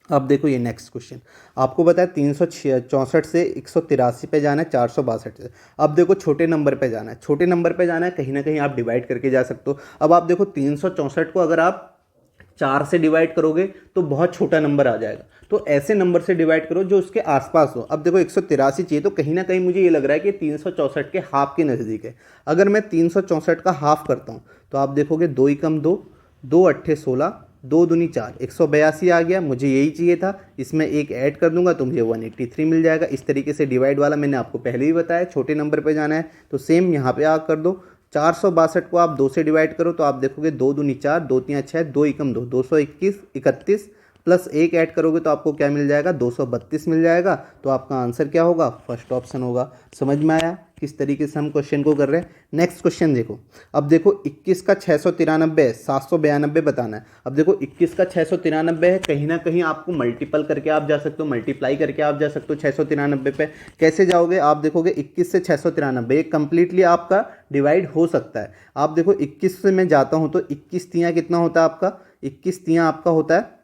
अब देखो ये नेक्स्ट क्वेश्चन आपको बताया 364 से 183 पे जाना है, 462 से। अब देखो छोटे नंबर पे जाना है, छोटे नंबर पे जाना है, कहीं ना कहीं आप डिवाइड करके जा सकते हो। अब आप देखो 364 को अगर आप 4 से डिवाइड करोगे तो बहुत छोटा नंबर आ जाएगा। तो ऐसे नंबर से डिवाइड करो जो उसके आसपास हो। अब देखो 183 चाहिए, तो कहीं ना कहीं मुझे ये लग रहा है कि 364 के हाफ के नज़दीक है। अगर मैं 364 का हाफ करता हूँ तो आप देखोगे 2 एकम 2, 2 अट्ठे 16, 2 दूनी 4, 182 आ गया। मुझे यही चाहिए था, इसमें एक ऐड कर दूंगा तो मुझे 183 मिल जाएगा। इस तरीके से डिवाइड वाला मैंने आपको पहले ही बताया, छोटे नंबर पे जाना है। तो सेम यहाँ पे आ कर दो, 462 को आप 2 से डिवाइड करो तो आप देखोगे 2 दूनी 4, 2 तियाँ 6, 2 एकम 2, 221 31 प्लस 1 ऐड करोगे तो आपको क्या मिल जाएगा 232 मिल जाएगा। तो आपका आंसर क्या होगा, फर्स्ट ऑप्शन होगा। समझ में आया किस तरीके से हम क्वेश्चन को कर रहे हैं। नेक्स्ट क्वेश्चन देखो। अब देखो 21 का 693 है, 792 बताना है। अब देखो 21 का 693 है, कहीं ना कहीं आपको मल्टीपल करके आप जा सकते हो, मल्टीप्लाई करके आप जा सकते हो 693 पे। कैसे जाओगे, आप देखोगे 21 से 693 कंप्लीटली आपका डिवाइड हो सकता है। आप देखो 21 से मैं जाता हूँ तो 21 तियाँ कितना होता है आपका, 21 तियाँ आपका होता है,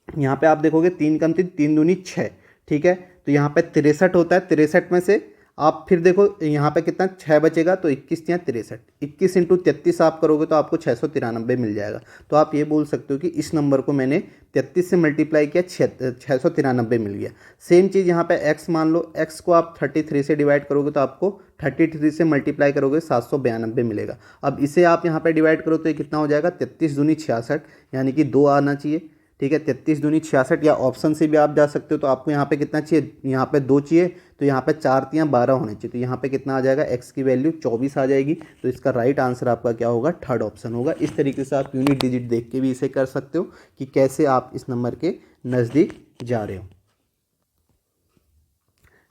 यहाँ पे आप देखोगे 3 कम 3, 3 दूनी 6, ठीक है। तो यहाँ पे 63 होता है, 63 में से आप फिर देखो यहाँ पे कितना 6 बचेगा, तो 21 या 63, 21 इंटू 33 आप करोगे तो आपको 693 मिल जाएगा। तो आप ये बोल सकते हो कि इस नंबर को मैंने 33 से मल्टीप्लाई किया, 693 मिल गया। सेम चीज़ यहाँ पे x मान लो, x को आप 33 से डिवाइड करोगे तो आपको 33 से मल्टीप्लाई करोगे 792 मिलेगा। अब इसे आप यहाँ पे डिवाइड करो तो ये कितना हो जाएगा, 33 दूनी 66, यानी कि 2 आना चाहिए, ठीक है। 33 दूनी 66, या ऑप्शन से भी आप जा सकते हो। तो आपको यहाँ पे कितना चाहिए, यहाँ पे 2 चाहिए, तो यहाँ पे 4 3 12 होने चाहिए। तो यहाँ पे कितना आ जाएगा, x की वैल्यू 24 आ जाएगी। तो इसका राइट आंसर आपका क्या होगा, थर्ड ऑप्शन होगा। इस तरीके से आप यूनिट डिजिट देख के भी इसे कर सकते हो कि कैसे आप इस नंबर के नज़दीक जा रहे हो।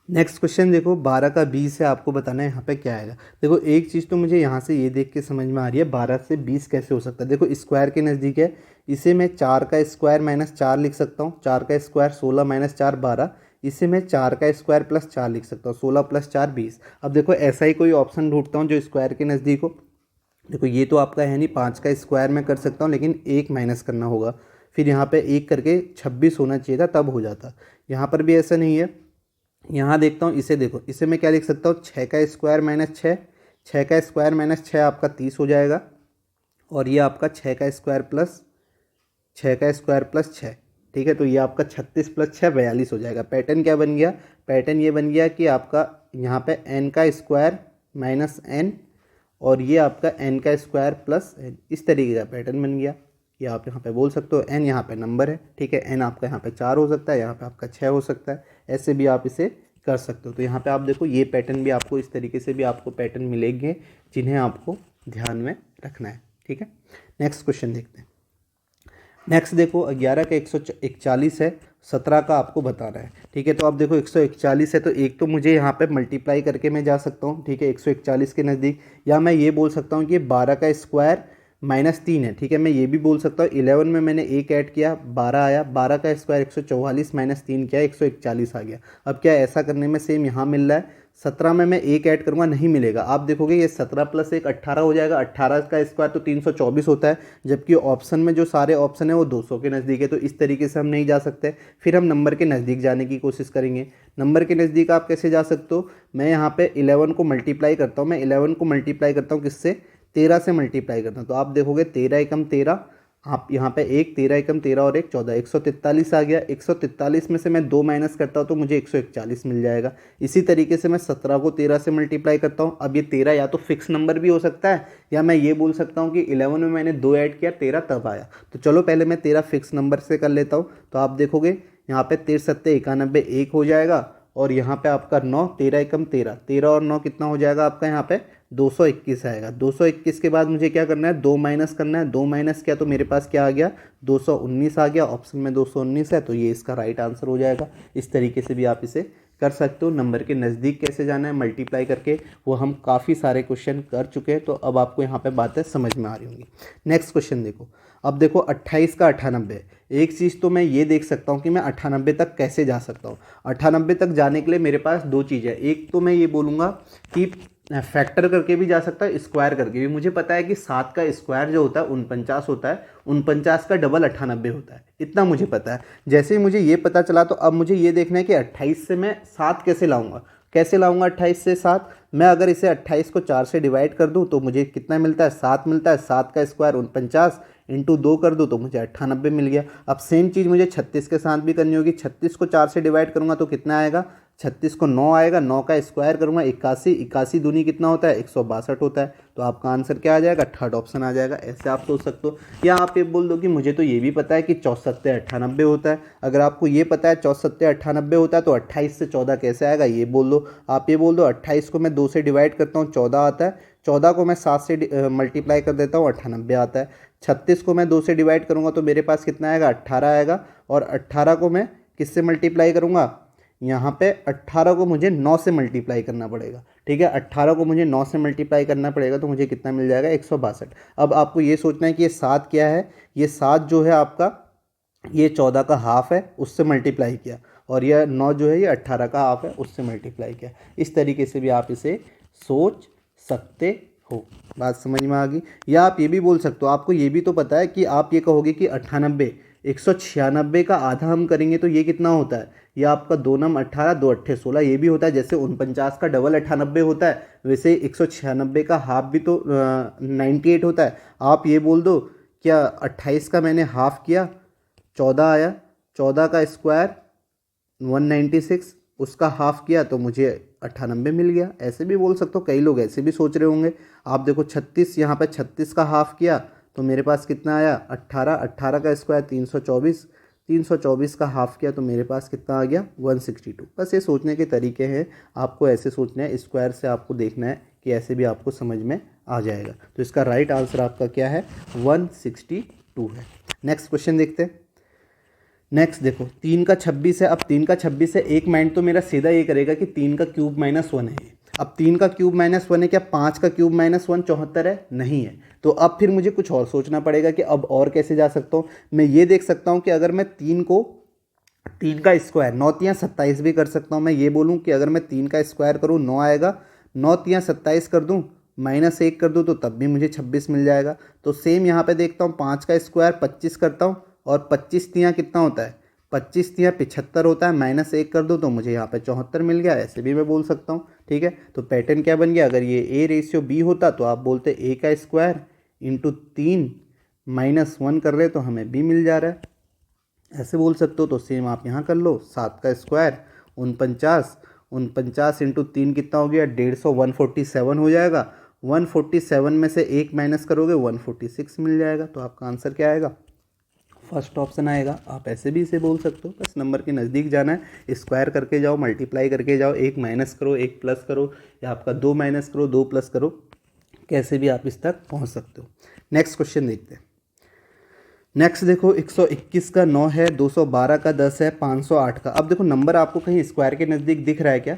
नेक्स्ट क्वेश्चन देखो, 12 का 20 है, आपको बताना है यहाँ पे क्या आएगा। देखो एक चीज़ तो मुझे यहाँ से ये देख के समझ में आ रही है, 12 से 20 कैसे हो सकता है। देखो स्क्वायर के नज़दीक है, इसे मैं 4 का स्क्वायर माइनस 4 लिख सकता हूँ। 4 का स्क्वायर 16 माइनस 4 12, इसे मैं 4 का स्क्वायर प्लस 4 लिख सकता हूँ। 16 प्लस 4 20। अब देखो ऐसा ही कोई ऑप्शन ढूंढता हूँ जो स्क्वायर के नज़दीक हो। देखो ये तो आपका है नहीं, 5 का स्क्वायर मैं कर सकता हूँ, लेकिन 1 माइनस करना होगा, फिर यहाँ पे 1 करके 26 होना चाहिए था, तब हो जाता। यहाँ पर भी ऐसा नहीं है। यहाँ देखता हूँ, इसे देखो, इसे मैं क्या लिख सकता हूँ, 6 का स्क्वायर माइनस 6, 6 का स्क्वायर माइनस 6 आपका 30 हो जाएगा। और ये आपका 6 का स्क्वायर प्लस 6 का स्क्वायर प्लस 6, ठीक है। तो ये आपका 36 प्लस 6 42 हो जाएगा। पैटर्न क्या बन गया, पैटर्न ये बन गया कि आपका यहाँ पे n का स्क्वायर माइनस n, और ये आपका n का स्क्वायर प्लस n, इस तरीके का पैटर्न बन गया। ये आप यहाँ पे बोल सकते हो, n यहाँ पे नंबर है, ठीक है। n आपका यहाँ पे 4 हो सकता है, यहाँ पे आपका 6 हो सकता है, ऐसे भी आप इसे कर सकते हो। तो यहाँ पे आप देखो, ये पैटर्न भी आपको इस तरीके से भी आपको पैटर्न मिलेंगे जिन्हें आपको ध्यान में रखना है, ठीक है। नेक्स्ट क्वेश्चन देखते हैं। नेक्स्ट देखो, 11 का 141 है, 17 का आपको बताना है, ठीक है। तो अब देखो 141 है, तो एक तो मुझे यहाँ पे मल्टीप्लाई करके मैं जा सकता हूँ, ठीक है, 141 के नज़दीक। या मैं ये बोल सकता हूँ कि 12 का स्क्वायर माइनस 3 है, ठीक है। मैं ये भी बोल सकता हूँ 11 में मैंने 1 ऐड किया, 12 आया, 12 का स्क्वायर 144 माइनस 3 किया, 141 आ गया। अब क्या ऐसा करने में सेम यहाँ मिल रहा है, 17 में मैं 1 ऐड करूँगा, नहीं मिलेगा। आप देखोगे ये 17 प्लस 1 18 हो जाएगा। 18 का स्क्वायर तो 324 होता है, जबकि ऑप्शन में जो सारे ऑप्शन है वो 200 के नज़दीक है। तो इस तरीके से हम नहीं जा सकते, फिर हम नंबर के नज़दीक जाने की कोशिश करेंगे। नंबर के नज़दीक आप कैसे जा सकते हो, मैं यहाँ पे 11 को मल्टीप्लाई करता हूँ। मैं 11 को मल्टीप्लाई करता हूँ किससे, 13 से मल्टीप्लाई करता हूँ। तो आप देखोगे 13 एकम 13, आप यहाँ पे 1 13 एकम 13 और 1 14, 143 आ गया। 143 में से मैं 2 माइनस करता हूँ तो मुझे 141 मिल जाएगा। इसी तरीके से मैं 17 को 13 से मल्टीप्लाई करता हूँ। अब ये 13 या तो फिक्स नंबर भी हो सकता है, या मैं ये बोल सकता हूँ कि 11 में मैंने 2 ऐड किया, 13 तब आया। तो चलो पहले मैं 13 फिक्स नंबर से कर लेता हूँ। तो आप देखोगे यहाँ पे 13 सत्ते 91, 1 हो जाएगा, और यहाँ पे आपका 9, 13 एकम 13, 13 और 9 कितना हो जाएगा आपका यहाँ पे 221 आएगा। 221 के बाद मुझे क्या करना है, 2 माइनस करना है। 2 माइनस किया तो मेरे पास क्या आ गया, 219 आ गया। ऑप्शन में 219 है, तो ये इसका राइट आंसर हो जाएगा। इस तरीके से भी आप इसे कर सकते हो। नंबर के नज़दीक कैसे जाना है मल्टीप्लाई करके, वो हम काफ़ी सारे क्वेश्चन कर चुके हैं, तो अब आपको यहाँ पे बातें समझ में आ रही होंगी। नेक्स्ट क्वेश्चन देखो, अब देखो 28 का 98। एक चीज़ तो मैं ये देख सकता हूँ कि मैं 98 तक कैसे जा सकता हूँ। 98 तक जाने के लिए मेरे पास दो चीज़ें हैं। एक तो मैं ये बोलूँगा कि फैक्टर करके भी जा सकता है, स्क्वायर करके भी। मुझे पता है कि 7 का स्क्वायर जो होता है 49 होता है, 49 का डबल 98 होता है, इतना मुझे पता है। जैसे ही मुझे ये पता चला, तो अब मुझे ये देखना है कि 28 से मैं 7 कैसे लाऊंगा। कैसे लाऊंगा 28 से 7, मैं अगर इसे 28 को 4 से डिवाइड कर दूं तो मुझे कितना मिलता है, 7 मिलता है। 7 का स्क्वायर 49 इंटू 2 कर दूँ तो मुझे 98 मिल गया। अब सेम चीज़ मुझे 36 के साथ भी करनी होगी। 36 को 4 से डिवाइड करूँगा तो कितना आएगा, 36 को 9 आएगा। 9 का स्क्वायर करूँगा 81, 81 दूनी कितना होता है, 162 होता है। तो आपका आंसर क्या आ जाएगा, थर्ड ऑप्शन आ जाएगा। ऐसे आप सोच सकते हो। या आप ये बोल दो कि मुझे तो ये भी पता है कि 64 98 होता है। अगर आपको ये पता है 64 98 होता है, तो 28 से 14 कैसे आएगा, ये बोल दो। आप ये बोल दो 28 को मैं 2 से डिवाइड करता हूँ, 14 आता है। 14 को मैं 7 से मल्टीप्लाई कर देता हूँ, 98 आता है। 36 को मैं 2 से डिवाइड करूँगा तो मेरे पास कितना आएगा, 18 आएगा। और 18 को मैं किससे मल्टीप्लाई करूँगा, यहाँ पे 18 को मुझे 9 से मल्टीप्लाई करना पड़ेगा। ठीक है, 18 को मुझे 9 से मल्टीप्लाई करना पड़ेगा, तो मुझे कितना मिल जाएगा, 162। अब आपको ये सोचना है कि ये 7 क्या है, ये 7 जो है आपका, ये 14 का हाफ है, उससे मल्टीप्लाई किया। और यह 9 जो है ये 18 का हाफ है, उससे मल्टीप्लाई किया। इस तरीके से भी आप इसे सोच सकते हो। बात समझ में आ गई। या आप ये भी बोल सकते हो, आपको ये भी तो पता है कि आप ये कहोगे कि 98 196 का आधा हम करेंगे तो ये कितना होता है, ये आपका 2 नम 18, 2 अट्ठे 16 ये भी होता है। जैसे 49 का डबल 98 होता है, वैसे 196 का हाफ भी तो 98 होता है। आप ये बोल दो क्या 28 का मैंने हाफ किया 14 आया, 14 का स्क्वायर 196, उसका हाफ किया तो मुझे 98 मिल गया। ऐसे भी बोल सकते हो, कई लोग ऐसे भी सोच रहे होंगे। आप देखो 36, यहाँ पे 36 का हाफ किया तो मेरे पास कितना आया 18, 18 का स्क्वायर 324, 324 का हाफ किया तो मेरे पास कितना आ गया 162। बस ये सोचने के तरीके हैं, आपको ऐसे सोचना है, स्क्वायर से आपको देखना है कि ऐसे भी आपको समझ में आ जाएगा। तो इसका राइट आंसर आपका क्या है 162 है। नेक्स्ट क्वेश्चन देखते हैं। नेक्स्ट देखो 3 का 26 है। अब 3 का 26 है, एक माइंड तो मेरा सीधा ये करेगा कि 3 का क्यूब -1 है। अब 3 का क्यूब -1 है, क्या 5 का क्यूब -1 74 है? नहीं है। तो अब फिर मुझे कुछ और सोचना पड़ेगा कि अब और कैसे जा सकता हूँ। मैं ये देख सकता हूँ कि अगर मैं 3 का स्क्वायर 9 तियाँ 27 भी कर सकता हूँ। मैं ये बोलूँ कि अगर मैं 3 का स्क्वायर करूँ 9 आएगा, 9 तियाँ 27 कर दूँ, -1 कर दूँ तो तब भी मुझे 26 मिल जाएगा। तो सेम यहाँ पे देखता हूँ 5 का स्क्वायर 25 करता हूँ और 25 तियाँ कितना होता है 25 तियाँ 75 होता है, -1 कर दो तो मुझे यहाँ पे 74 मिल गया। ऐसे भी मैं बोल सकता हूँ। ठीक है, तो पैटर्न क्या बन गया, अगर ये A/B होता तो आप बोलते A का स्क्वायर इंटू 3 -1 कर रहे तो हमें B मिल जा रहा है, ऐसे बोल सकते हो। तो सेम आप यहाँ कर लो, 7 का स्क्वायर 49, 49 इंटू 3 कितना हो गया 150, 147 हो जाएगा। 147 में से 1 माइनस करोगे 146 मिल जाएगा। तो आपका आंसर क्या आएगा, फर्स्ट ऑप्शन आएगा। आप ऐसे भी इसे बोल सकते हो, बस नंबर के नज़दीक जाना है, स्क्वायर करके जाओ, मल्टीप्लाई करके जाओ, 1 माइनस करो 1 प्लस करो, या आपका 2 माइनस करो 2 प्लस करो, कैसे भी आप इस तक पहुंच सकते हो। नेक्स्ट क्वेश्चन देखते हैं। नेक्स्ट देखो 121 का 9 है, 212 का 10 है, 508 का। अब देखो नंबर आपको कहीं स्क्वायर के नज़दीक दिख रहा है क्या,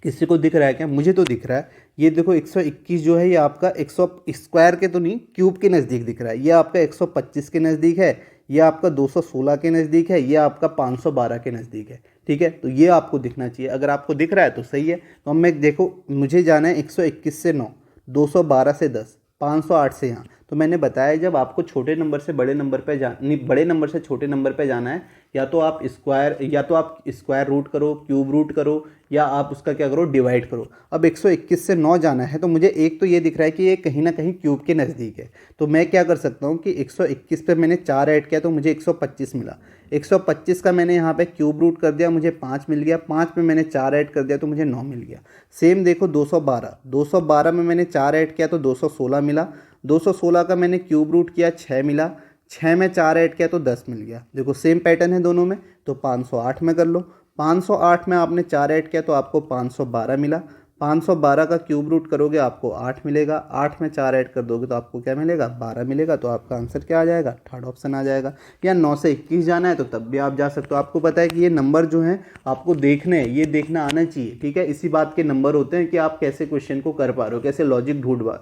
किसी को दिख रहा है क्या? मुझे तो दिख रहा है। ये देखो 121 जो है ये आपका 100 स्क्वायर के तो नहीं, क्यूब के नज़दीक दिख रहा है। ये आपका 125 के नज़दीक है, ये आपका 216 के नज़दीक है, ये आपका 512 के नज़दीक है। ठीक है, तो ये आपको दिखना चाहिए। अगर आपको दिख रहा है तो सही है। तो अब मैं देखो मुझे जाना है 121 से 9, 212 से 10, 508 से यहाँ। तो मैंने बताया जब आपको छोटे नंबर से बड़े नंबर पे नहीं, बड़े नंबर से छोटे नंबर पे जाना है, या तो आप स्क्वायर रूट करो, क्यूब रूट करो, या आप उसका क्या करो डिवाइड करो। अब 121 से 9 जाना है तो मुझे एक तो ये दिख रहा है कि ये कहीं ना कहीं क्यूब के नज़दीक है। तो मैं क्या कर सकता हूँ कि 121 पे मैंने 4 ऐड किया तो मुझे 125 मिला। 125 का मैंने यहाँ पे क्यूब रूट कर दिया, मुझे 5 मिल गया। 5 में मैंने 4 ऐड कर दिया तो मुझे 9 मिल गया। सेम देखो 212 में मैंने 4 ऐड किया तो 216 मिला। 216 का मैंने क्यूब रूट किया 6 मिला। 6 में 4 ऐड किया तो 10 मिल गया। देखो सेम पैटर्न है दोनों में। तो 508 में कर लो। 508 में आपने 4 ऐड किया तो आपको 512 मिला। 512 का क्यूब रूट करोगे आपको 8 मिलेगा। 8 में 4 ऐड कर दोगे तो आपको क्या मिलेगा 12 मिलेगा। तो आपका आंसर क्या आ जाएगा, थर्ड ऑप्शन आ जाएगा। या 9 से 21 जाना है तो तब भी आप जा सकते हो। आपको पता है कि ये नंबर जो हैं आपको देखने हैं, ये देखना आना चाहिए। ठीक है, इसी बात के नंबर होते हैं कि आप कैसे क्वेश्चन को कर पा रहे हो, कैसे लॉजिक ढूंढ पा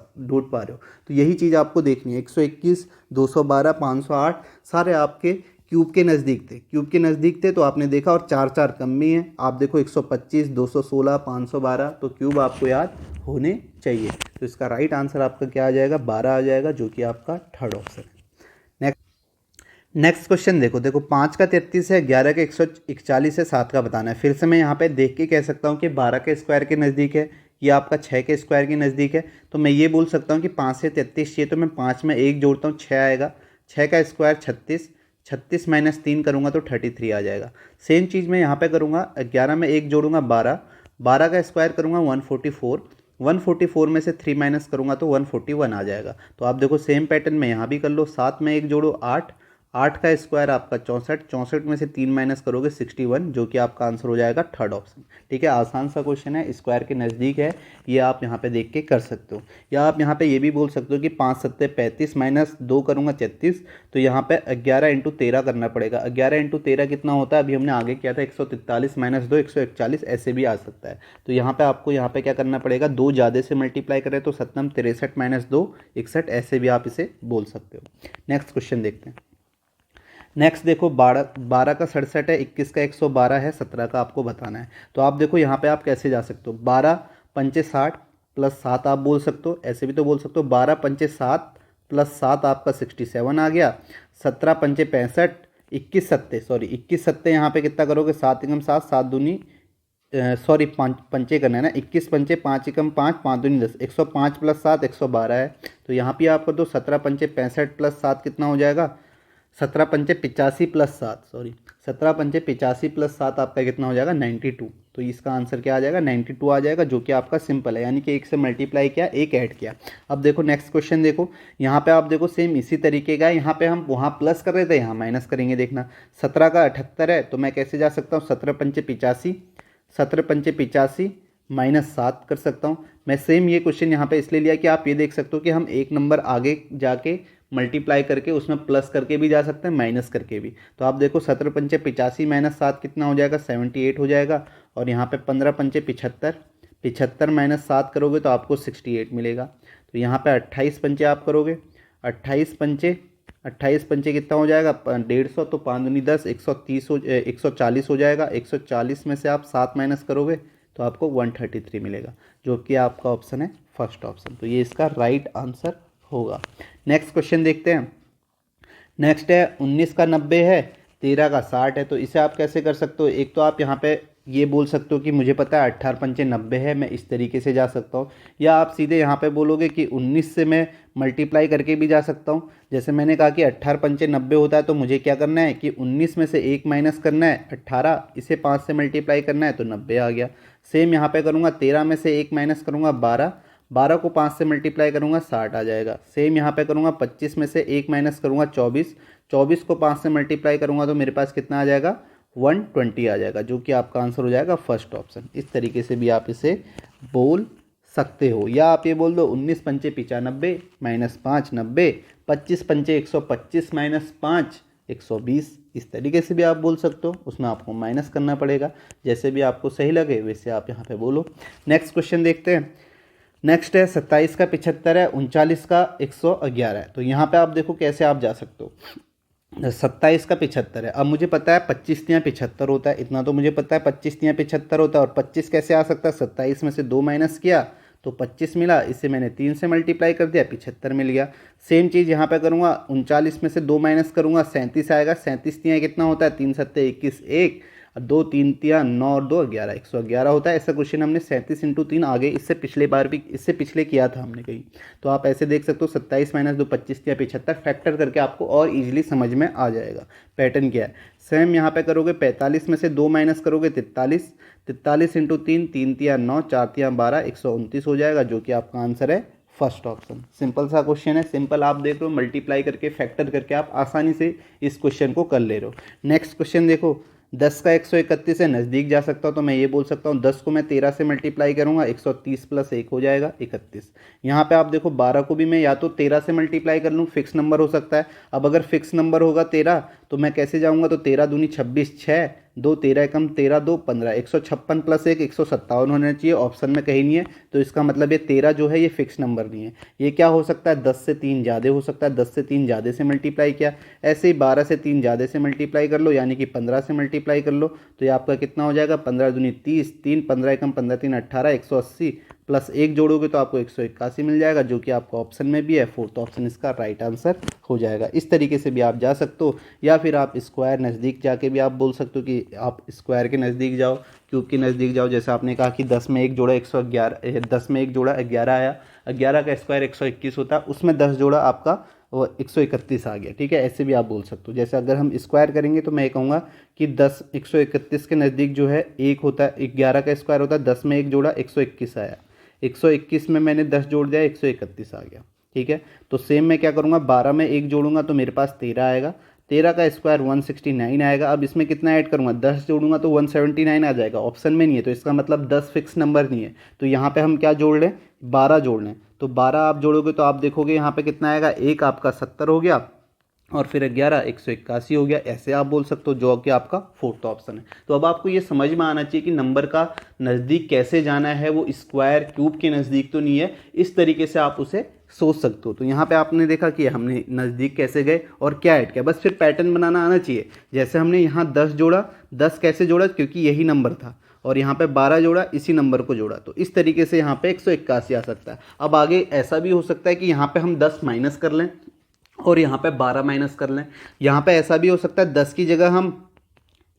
रहे हो। तो यही चीज़ आपको देखनी है। 121, 212, 508 सारे आपके क्यूब के नज़दीक थे। क्यूब के नज़दीक थे तो आपने देखा, और 4 कम भी हैं। आप देखो 125, 216, 512, तो क्यूब आपको याद होने चाहिए। तो इसका राइट आंसर आपका क्या आ जाएगा 12 आ जाएगा, जो कि आपका थर्ड ऑप्शन है। नेक्स्ट क्वेश्चन देखो 5 का 33 है, 11 का 141 है, 7 का बताना है। फिर से मैं यहाँ पे देख के कह सकता हूँ कि 12 के स्क्वायर के नज़दीक है, ये आपका 6 के स्क्वायर के नज़दीक है। तो मैं ये बोल सकता हूँ कि 5 से 33 चाहिए, तो मैं 5 में 1 जोड़ता हूँ 6 आएगा। 6 का स्क्वायर 36, 36 माइनस 3 करूँगा तो 33 आ जाएगा। सेम चीज़ मैं यहाँ पे करूँगा, 11 में 1 जोड़ूंगा 12, 12 का स्क्वायर करूँगा 144, 144 में से 3 माइनस करूँगा तो 141 आ जाएगा। तो आप देखो सेम पैटर्न में यहाँ भी कर लो। 7 में 1 जोड़ो 8, 8 का स्क्वायर आपका 64, 64 में से 3 माइनस करोगे 61, जो कि आपका आंसर हो जाएगा थर्ड ऑप्शन। ठीक है, आसान सा क्वेश्चन है, स्क्वायर के नज़दीक है, ये आप यहाँ पे देख के कर सकते हो। या आप यहाँ पे ये भी बोल सकते हो कि 5 सत्ते 35 माइनस 2 करूँगा 33, तो यहाँ पे 11 इंटू 13 करना पड़ेगा। 11 इंटू 13 कितना होता है, अभी हमने आगे किया था 143 माइनस 2 141, ऐसे भी आ सकता है। तो यहाँ पे आपको यहाँ पे क्या करना पड़ेगा, 2 ज़्यादा से मल्टीप्लाई करें तो 7 63 माइनस 2 61, ऐसे भी आप इसे बोल सकते हो। नेक्स्ट क्वेश्चन देखते हैं। नेक्स्ट देखो 12 का 67 है, 21 का 112 है, 17 का आपको बताना है। तो आप देखो यहाँ पे आप कैसे जा सकते हो, 12 पंचे 60 प्लस 7 आप बोल सकते हो, ऐसे भी तो बोल सकते हो। 12 पंचे 7 प्लस 7 आपका 67 आ गया। 17 पंचे 65, 21 सत्ते, सॉरी 21 सत्ते यहाँ पे कितना करोगे, 7 एकम 7, 7 दूनी सॉरी 5 पंचे करना है ना, 21 पंचे 5 एकम 5, 5 दूनी 10, 105 प्लस 7 112 है। तो यहाँ पे आप कर दो 17 पंचे 65 प्लस 7 कितना हो जाएगा, 17 पंचे 85 प्लस 7, सॉरी 17 पंचे 85 प्लस 7 आपका कितना हो जाएगा 92। तो इसका आंसर क्या आ जाएगा 92 आ जाएगा, जो कि आपका सिंपल है, यानी कि एक से मल्टीप्लाई किया, एक ऐड किया। अब देखो नेक्स्ट क्वेश्चन देखो, यहाँ पे आप देखो सेम इसी तरीके का है, यहाँ पे हम वहाँ प्लस कर रहे थे, यहाँ माइनस करेंगे। देखना 17 का 78 है, तो मैं कैसे जा सकता हूँ, 17 पंचे 85, 17 पंचे 85 माइनस 7 कर सकता हूँ मैं। सेम ये क्वेश्चन यहाँ पे इसलिए लिया कि आप ये देख सकते हो कि हम एक नंबर आगे जाके मल्टीप्लाई करके उसमें प्लस करके भी जा सकते हैं, माइनस करके भी। तो आप देखो 17 पंचे 85 माइनस 7 कितना हो जाएगा, 78 हो जाएगा। और यहाँ पे 15 पंचे 75, 75 माइनस 7 करोगे तो आपको 68 मिलेगा। तो यहाँ पे 28 पंचे आप करोगे, 28 पंचे कितना हो जाएगा 150, तो 5 दूनी 10, 140 हो जाएगा। 140 में से आप 7 माइनस करोगे तो आपको 133 मिलेगा, जो कि आपका ऑप्शन है फर्स्ट ऑप्शन। तो ये इसका राइट आंसर होगा। नेक्स्ट क्वेश्चन देखते हैं। नेक्स्ट है 19 का 90 है, 13 का 60 है। तो इसे आप कैसे कर सकते हो, एक तो आप यहाँ पे ये बोल सकते हो कि मुझे पता है 18 पंचे 90 है, मैं इस तरीके से जा सकता हूँ। या आप सीधे यहाँ पे बोलोगे कि 19 से मैं मल्टीप्लाई करके भी जा सकता हूँ। जैसे मैंने कहा कि 18 पंचे 90 होता है, तो मुझे क्या करना है कि 19 में से 1 माइनस करना है 18, इसे 5 से मल्टीप्लाई करना है तो 90 आ गया। सेम यहाँ पे करूँगा, 13 में से 1 माइनस करूँगा 12, 12 को 5 से मल्टीप्लाई करूँगा 60 आ जाएगा। सेम यहाँ पे करूँगा, 25 में से 1 माइनस करूँगा 24, 24 को 5 से मल्टीप्लाई करूँगा तो मेरे पास कितना आ जाएगा 120 आ जाएगा, जो कि आपका आंसर हो जाएगा फर्स्ट ऑप्शन। इस तरीके से भी आप इसे बोल सकते हो। या आप ये बोल दो 19 पंचे 95 माइनस 5 90, 25 पंचे 125 माइनस 5 120, इस तरीके से भी आप बोल सकते हो। उसमें आपको माइनस करना पड़ेगा, जैसे भी आपको सही लगे वैसे आप यहाँ पे बोलो। नेक्स्ट क्वेश्चन देखते हैं। नेक्स्ट है 27 का 75 है, 39 का 111 है। तो यहाँ पे आप देखो कैसे आप जा सकते हो। 27 का 75 है, अब मुझे पता है 25 तियाँ 75 होता है, इतना तो मुझे पता है 25 तियाँ 75 होता है। और 25 कैसे आ सकता है, 27 में से 2 माइनस किया तो 25 मिला, इसे मैंने 3 से मल्टीप्लाई कर दिया 75 मिल गया। सेम चीज़ यहाँ पे करूँगा, 39 में से 2 माइनस करूँगा 37 आएगा। 37 तियाँ कितना होता है, 3 सत्ते 21, 1 2 3 तियाँ 9 और 2 11, 111 होता है। ऐसा क्वेश्चन हमने 37 इंटू 3 आगे इससे पिछले बार भी इससे पिछले किया था हमने कहीं। तो आप ऐसे देख सकते हो 27 माइनस 2 25 या 75, फैक्टर करके आपको और इजीली समझ में आ जाएगा पैटर्न क्या है। सेम यहाँ पे करोगे, 45 में से 2 माइनस करोगे 43, 43 इंटू 3, 3 तियाँ 9, 4 तियाँ 12, 129 हो जाएगा, जो कि आपका आंसर है फर्स्ट ऑप्शन। सिंपल सा क्वेश्चन है, सिंपल आप देख रहे हो, मल्टीप्लाई करके फैक्टर करके आप आसानी से इस क्वेश्चन को कर ले रहे हो। नेक्स्ट क्वेश्चन देखो, 10 का 131 से नज़दीक जा सकता हूँ, तो मैं ये बोल सकता हूँ 10 को मैं 13 से मल्टीप्लाई करूँगा, 130 प्लस 1 हो जाएगा 31। यहाँ पे आप देखो 12 को भी मैं या तो 13 से मल्टीप्लाई कर लूँ, फिक्स नंबर हो सकता है। अब अगर फिक्स नंबर होगा 13 तो मैं कैसे जाऊँगा, तो 13 दूनी 26, 6 2 13 कम 13 2 15, 156 प्लस 1 157 होना चाहिए, ऑप्शन में कहीं नहीं है। तो इसका मतलब ये 13 जो है ये फिक्स नंबर नहीं है। ये क्या हो सकता है, 10 से 3 ज़्यादा हो सकता है, 10 से 3 ज़्यादा से मल्टीप्लाई किया। ऐसे ही 12 से 3 ज़्यादा से मल्टीप्लाई कर लो, यानी कि 15 से मल्टीप्लाई कर लो, तो ये आपका कितना हो जाएगा, 15 दूनी 30, 3 15 कम 15 3 18, 180 प्लस 1 जोड़ोगे तो आपको 181 मिल जाएगा, जो कि आपका ऑप्शन में भी है। फोर्थ ऑप्शन इसका राइट आंसर हो जाएगा। इस तरीके से भी आप जा सकते हो, या फिर आप स्क्वायर नज़दीक जाके भी आप बोल सकते हो कि आप स्क्वायर के नज़दीक जाओ, क्यूब के नज़दीक जाओ। जैसे आपने कहा कि 10 में 1 जोड़ा 111, 10 में 1 जोड़ा 11 आया, 11 का स्क्वायर 121 होता है, उसमें 10 जोड़ा आपका वो 131 आ गया। ठीक है, ऐसे भी आप बोल सकते हो। जैसे अगर हम स्क्वायर करेंगे तो मैं कहूँगा कि 10 131 के नज़दीक जो है 1 होता है, 11 का स्क्वायर होता है, 10 में 1 जोड़ा 121 आया, 121 में मैंने 10 जोड़ दिया 131 आ गया। ठीक है, तो सेम मैं क्या करूँगा, 12 में 1 जोड़ूंगा तो मेरे पास 13 आएगा, 13 का स्क्वायर 169 आएगा। अब इसमें कितना ऐड करूँगा, 10 जोड़ूंगा तो 179 आ जाएगा, ऑप्शन में नहीं है, तो इसका मतलब 10 फिक्स नंबर नहीं है। तो यहाँ पे हम क्या जोड़ लें, 12 जोड़ लें। तो 12 आप जोड़ोगे तो आप देखोगे यहाँ पे कितना आएगा, एक आपका 70 हो गया और फिर 11 181 हो गया। ऐसे आप बोल सकते हो, जो कि आपका फोर्थ ऑप्शन है। तो अब आपको ये समझ में आना चाहिए कि नंबर का नज़दीक कैसे जाना है, वो स्क्वायर क्यूब के नज़दीक तो नहीं है, इस तरीके से आप उसे सोच सकते हो। तो यहाँ पे आपने देखा कि हमने नज़दीक कैसे गए और क्या ऐड किया, बस फिर पैटर्न बनाना आना चाहिए। जैसे हमने यहाँ 10 जोड़ा, 10 कैसे जोड़ा, क्योंकि यही नंबर था, और यहाँ पे 12 जोड़ा, इसी नंबर को जोड़ा, तो इस तरीके से यहाँ पे 181 आ सकता है। अब आगे ऐसा भी हो सकता है कि यहाँ पे हम 10 माइनस कर लें और यहाँ पे 12 माइनस कर लें। यहाँ पे ऐसा भी हो सकता है 10 की जगह हम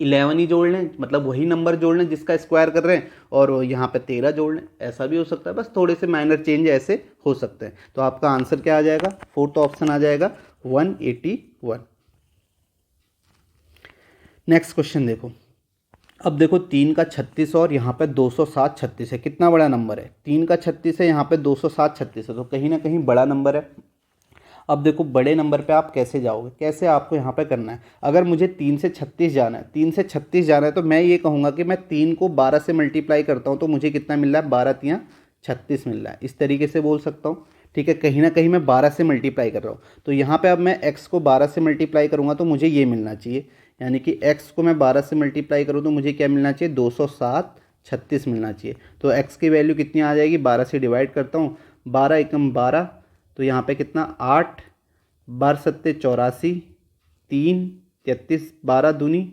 11 ही जोड़ लें, मतलब वही नंबर जोड़ लें जिसका स्क्वायर कर रहे हैं, और यहाँ पे 13 जोड़ लें, ऐसा भी हो सकता है। बस थोड़े से माइनर चेंज ऐसे हो सकते हैं। तो आपका आंसर क्या आ जाएगा, फोर्थ ऑप्शन आ जाएगा 181। नेक्स्ट क्वेश्चन देखो, अब देखो 3 का 36 और यहाँ पे 207 36 है, कितना बड़ा नंबर है। 3 का 36 है, यहाँ पे 207 36 है, तो कहीं ना कहीं बड़ा नंबर है। अब देखो बड़े नंबर पे आप कैसे जाओगे, कैसे आपको यहाँ पे करना है। अगर मुझे 3 से 36 जाना है, 3 से 36 जाना है, तो मैं ये कहूँगा कि मैं 3 को 12 से मल्टीप्लाई करता हूँ तो मुझे कितना मिल रहा है, 12 तियाँ 36 मिल रहा है। इस तरीके से बोल सकता हूँ, ठीक है। कहीं ना कहीं मैं 12 से मल्टीप्लाई कर रहा हूँ, तो यहाँ पे अब मैं x को 12 से मल्टीप्लाई करूँगा तो मुझे ये मिलना चाहिए, यानी कि x को मैं 12 से मल्टीप्लाई करूँ तो मुझे क्या मिलना चाहिए, 207 36 मिलना चाहिए। तो x की वैल्यू कितनी आ जाएगी, 12 से डिवाइड करता हूँ, 12 एकम 12, तो यहाँ पे कितना 8, 12 सत्ते 84, 3 33, 12 दूनी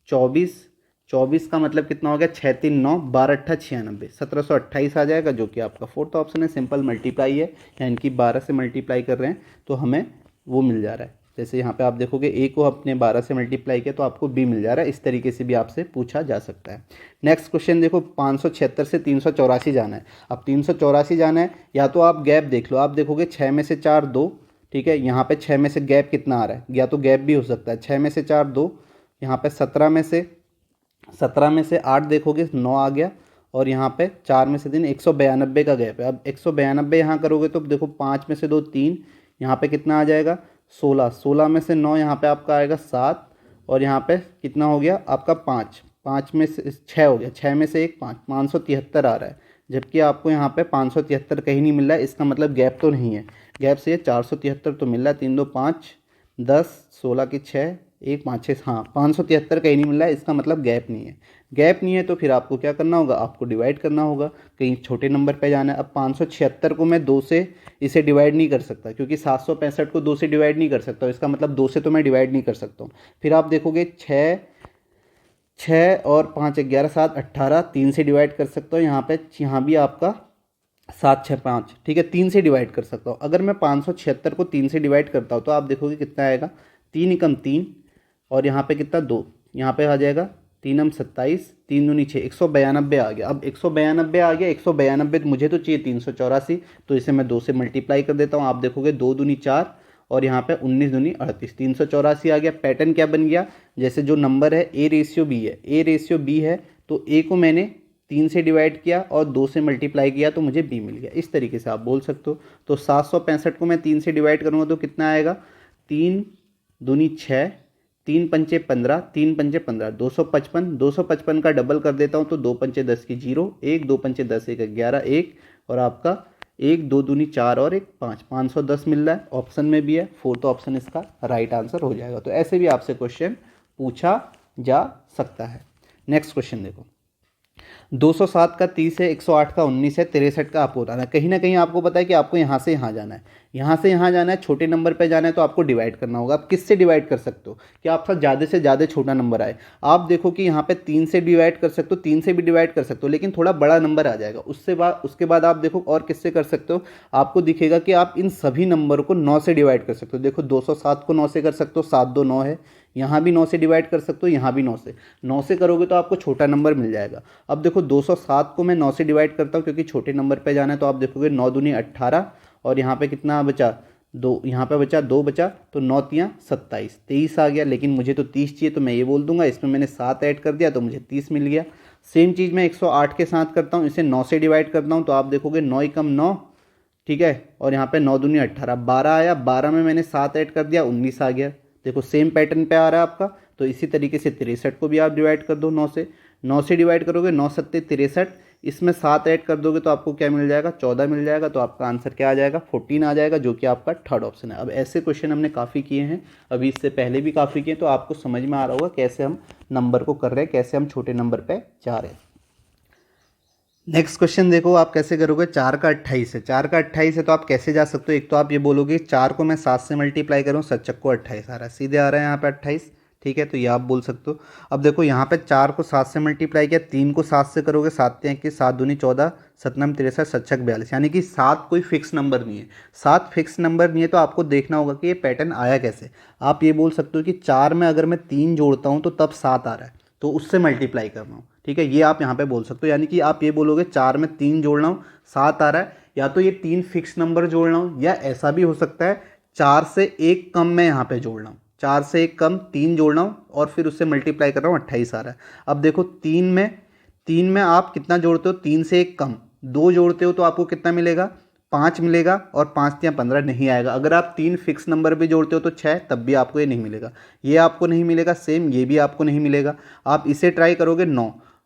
24, 24 का मतलब कितना हो गया, 6 3 9, 12 अट्ठा 96, 1728 आ जाएगा, जो कि आपका फोर्थ ऑप्शन है। सिंपल मल्टीप्लाई है, यानी कि 12 से मल्टीप्लाई कर रहे हैं तो हमें वो मिल जा रहा है। जैसे यहाँ पे आप देखोगे ए को अपने 12 से मल्टीप्लाई किया तो आपको बी मिल जा रहा है। इस तरीके से भी आपसे पूछा जा सकता है। नेक्स्ट क्वेश्चन देखो, 576 से 384 जाना है। अब 384 जाना है, या तो आप गैप देख लो, आप देखोगे 6 में से 4 2, ठीक है। यहाँ पे 6 में से गैप कितना आ रहा है, या तो गैप भी हो सकता है, 6 में से 4 2, यहाँ पे 17 में से 8 देखोगे 9 आ गया, और यहाँ पे 4 में से 3, 192 का गैप है। अब 192 यहाँ करोगे तो देखो 5 में से 2 3, यहाँ पे कितना आ जाएगा 16, 16 में से 9 यहाँ पे आपका आएगा 7, और यहाँ पे कितना हो गया आपका 5, 5 में से 6 हो गया, 6 में से 1 5, 573 आ रहा है। जबकि आपको यहाँ पे 573 कहीं नहीं मिल रहा है, इसका मतलब गैप तो नहीं है। गैप से 473 तो मिल रहा है, 3 2 5 10, 16 की 6 1 5 6, हाँ 573 कहीं नहीं मिल रहा है, इसका मतलब गैप नहीं है। गैप नहीं है तो फिर आपको क्या करना होगा, आपको डिवाइड करना होगा, कहीं छोटे नंबर पे जाना है। अब 576 को मैं 2 से इसे डिवाइड नहीं कर सकता, क्योंकि 765 को 2 से डिवाइड नहीं कर सकता, इसका मतलब 2 से तो मैं डिवाइड नहीं कर सकता हूँ। फिर आप देखोगे 6 और 5 11 7 18, 3 से डिवाइड कर सकता हूँ। यहाँ पे यहाँ भी आपका 7 6 5, ठीक है, 3 से डिवाइड कर सकता हूँ। अगर मैं 576 को 3 से डिवाइड करता हूँ तो आप देखोगे कितना आएगा, 3 एकम 3, और यहाँ पे कितना 2, यहाँ पे आ जाएगा 3 हम 27, 3 दूनी 6, 192 आ गया। अब 192 आ गया, 192 मुझे तो चाहिए 384, तो इसे मैं 2 से मल्टीप्लाई कर देता हूँ। आप देखोगे 2 दूनी 4, और यहाँ पे 19 दूनी 38, 384 आ गया। पैटर्न क्या बन गया, जैसे जो नंबर है ए रेशियो बी है, ए रेशियो बी है, तो ए को मैंने 3 से डिवाइड किया और 2 से मल्टीप्लाई किया तो मुझे बी मिल गया। इस तरीके से आप बोल सकते हो। तो 765 को मैं 3 से डिवाइड करूँगा तो कितना आएगा, 3 दूनी 6, 3 पंचे 15, 3 पंचे 15, 255, 255 का डबल कर देता हूँ तो 2 पंचे 10 की 0, 1 2 पंचे 10 1 11 1, और आपका 1 2 दूनी 4 और 1 5, 510 मिल रहा है। ऑप्शन में भी है, फोर्थ ऑप्शन इसका राइट आंसर हो जाएगा। तो ऐसे भी आपसे क्वेश्चन पूछा जा सकता है। नेक्स्ट क्वेश्चन देखो, 207 का 30 है, 108 का 19 है, 63 का आपको बताना है। कहीं ना कहीं आपको पता है कि आपको यहाँ से यहाँ जाना है, यहाँ से यहाँ जाना है, छोटे नंबर पे जाना है, तो आपको डिवाइड करना होगा। आप किससे डिवाइड कर सकते हो कि आपका ज़्यादा से ज़्यादा छोटा नंबर आए। आप देखो कि यहाँ पे 3 से डिवाइड कर सकते हो, 3 से भी डिवाइड कर सकते हो, लेकिन थोड़ा बड़ा नंबर आ जाएगा। उसके बाद आप देखो और किससे कर सकते हो, आपको दिखेगा कि आप इन सभी नंबर को 9 से डिवाइड कर सकते हो। देखो 207 को 9 से कर सकते हो, 7 2 9 है, यहाँ भी 9 से डिवाइड कर सकते हो, यहाँ भी 9 से करोगे तो आपको छोटा नंबर मिल जाएगा। अब देखो 207 को मैं 9 से डिवाइड करता हूँ क्योंकि छोटे नंबर पे जाना है, तो आप देखोगे 9 दूनी 18, और यहाँ पे कितना बचा 2, यहाँ पे बचा 2 बचा, तो 9 तियाँ 27, 23 आ गया। लेकिन मुझे तो 30 चाहिए, तो मैं ये बोल दूंगा, इसमें मैंने 7 ऐड कर दिया तो मुझे 30 मिल गया। सेम चीज़ मैं 108 के साथ करता हूँ, इसे 9 से डिवाइड करता हूँ तो आप देखोगे 9 एकम 9, ठीक है, और यहाँ पे 9 दूनी 18, 12 आया, 12 में मैंने 7 ऐड कर दिया, 19 आ गया। देखो सेम पैटर्न पे आ रहा है आपका। तो इसी तरीके से 63 को भी आप डिवाइड कर दो 9 से डिवाइड करोगे, 9 सत्ते 63, इसमें 7 ऐड कर दोगे तो आपको क्या मिल जाएगा, 14 मिल जाएगा। तो आपका आंसर क्या आ जाएगा, 14 आ जाएगा, जो कि आपका थर्ड ऑप्शन है। अब ऐसे क्वेश्चन हमने काफ़ी किए हैं, अभी इससे पहले भी काफ़ी किए, तो आपको समझ में आ रहा होगा कैसे हम नंबर को कर रहे हैं, कैसे हम छोटे नंबर पर जा रहे हैं। नेक्स्ट क्वेश्चन देखो, आप कैसे करोगे, 4 का 28 है, 4 का 28 है, तो आप कैसे जा सकते हो। एक तो आप ये बोलोगे 4 को मैं 7 से मल्टीप्लाई करूँ, 7 चक्को 28 आ रहा है, सीधे आ रहा है यहाँ पे 28, ठीक है, तो ये आप बोल सकते हो। अब देखो यहाँ पे 4 को 7 से मल्टीप्लाई किया, 3 को 7 से करोगे, 7 3 21, 7 दूनी 14, 7 9 63, 7 6 42, यानी कि 7 कोई फिक्स नंबर नहीं है। 7 फिक्स नंबर नहीं है तो आपको देखना होगा कि ये पैटर्न आया कैसे। आप ये बोल सकते हो कि 4 में अगर मैं 3 जोड़ता हूँ तो तब 7 आ रहा है, तो उससे मल्टीप्लाई कर रहा हूँ। ठीक है, ये आप यहाँ पे बोल सकते हो, यानी कि आप ये बोलोगे 4 में 3 जोड़ रहा हूँ 7 आ रहा है, या तो ये 3 फिक्स नंबर जोड़ रहा हूँ, या ऐसा भी हो सकता है 4 से एक कम मैं यहाँ पे जोड़ रहा हूँ, 4 से एक कम 3 जोड़ रहा हूँ और फिर उससे मल्टीप्लाई कर रहा हूँ, 28 आ रहा है। अब देखो 3 में आप कितना जोड़ते हो, 3 से एक कम 2 जोड़ते हो तो आपको कितना मिलेगा, 5 मिलेगा, और 5 या 15 नहीं आएगा। अगर आप 3 फिक्स नंबर भी जोड़ते हो तो 6, तब भी आपको ये नहीं मिलेगा, ये आपको नहीं मिलेगा, सेम ये भी आपको नहीं मिलेगा। आप इसे ट्राई करोगे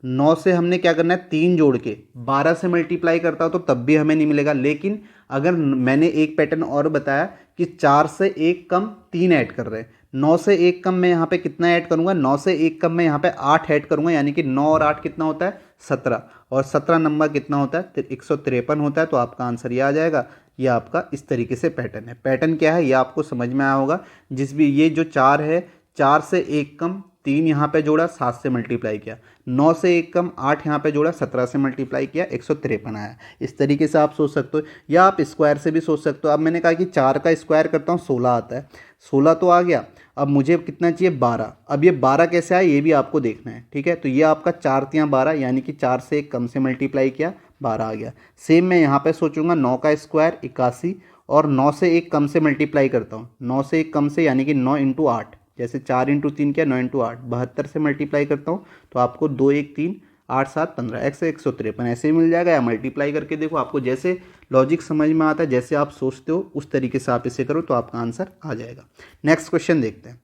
9 से हमने क्या करना है, 3 जोड़ के 12 से मल्टीप्लाई करता हो तो तब भी हमें नहीं मिलेगा। लेकिन अगर मैंने एक पैटर्न और बताया कि 4 से एक कम 3 ऐड कर रहे हैं, 9 से एक कम मैं यहाँ पे कितना ऐड करूँगा, 9 से एक कम मैं यहाँ पे 8 ऐड करूँगा, यानी कि 9 और 8 कितना होता है, 17, और 17 नंबर कितना होता है, 153 होता है। तो आपका आंसर ये आ जाएगा। ये आपका इस तरीके से पैटर्न है। पैटर्न क्या है ये आपको समझ में आया होगा। जिस भी ये जो 4 है, 4 से एक कम 3 यहाँ पे जोड़ा, 7 से मल्टीप्लाई किया, 9 से एक कम 8 यहाँ पे जोड़ा, 17 से मल्टीप्लाई किया, 153 आया। इस तरीके से आप सोच सकते हो, या आप स्क्वायर से भी सोच सकते हो। अब मैंने कहा कि 4 का स्क्वायर करता हूँ 16 आता है, 16 तो आ गया। अब मुझे कितना चाहिए, 12। अब ये 12 कैसे आया ये भी आपको देखना है। ठीक है, तो ये आपका 4 3 12, यानी कि 4 से एक कम से मल्टीप्लाई किया, 12 आ गया। सेम मैं यहाँ पे सोचूंगा 9 का स्क्वायर 81, और 9 से एक कम से मल्टीप्लाई करता हूँ, 9 से एक कम से, यानी कि 9 इंटू 8, जैसे 4 इंटू 3 किया, 9 इंटू 8 72 से मल्टीप्लाई करता हूँ तो आपको 2 1 3 8 7 15 153 ऐसे ही मिल जाएगा। या मल्टीप्लाई करके देखो, आपको जैसे लॉजिक समझ में आता है, जैसे आप सोचते हो उस तरीके से आप इसे करो तो आपका आंसर आ जाएगा। नेक्स्ट क्वेश्चन देखते हैं।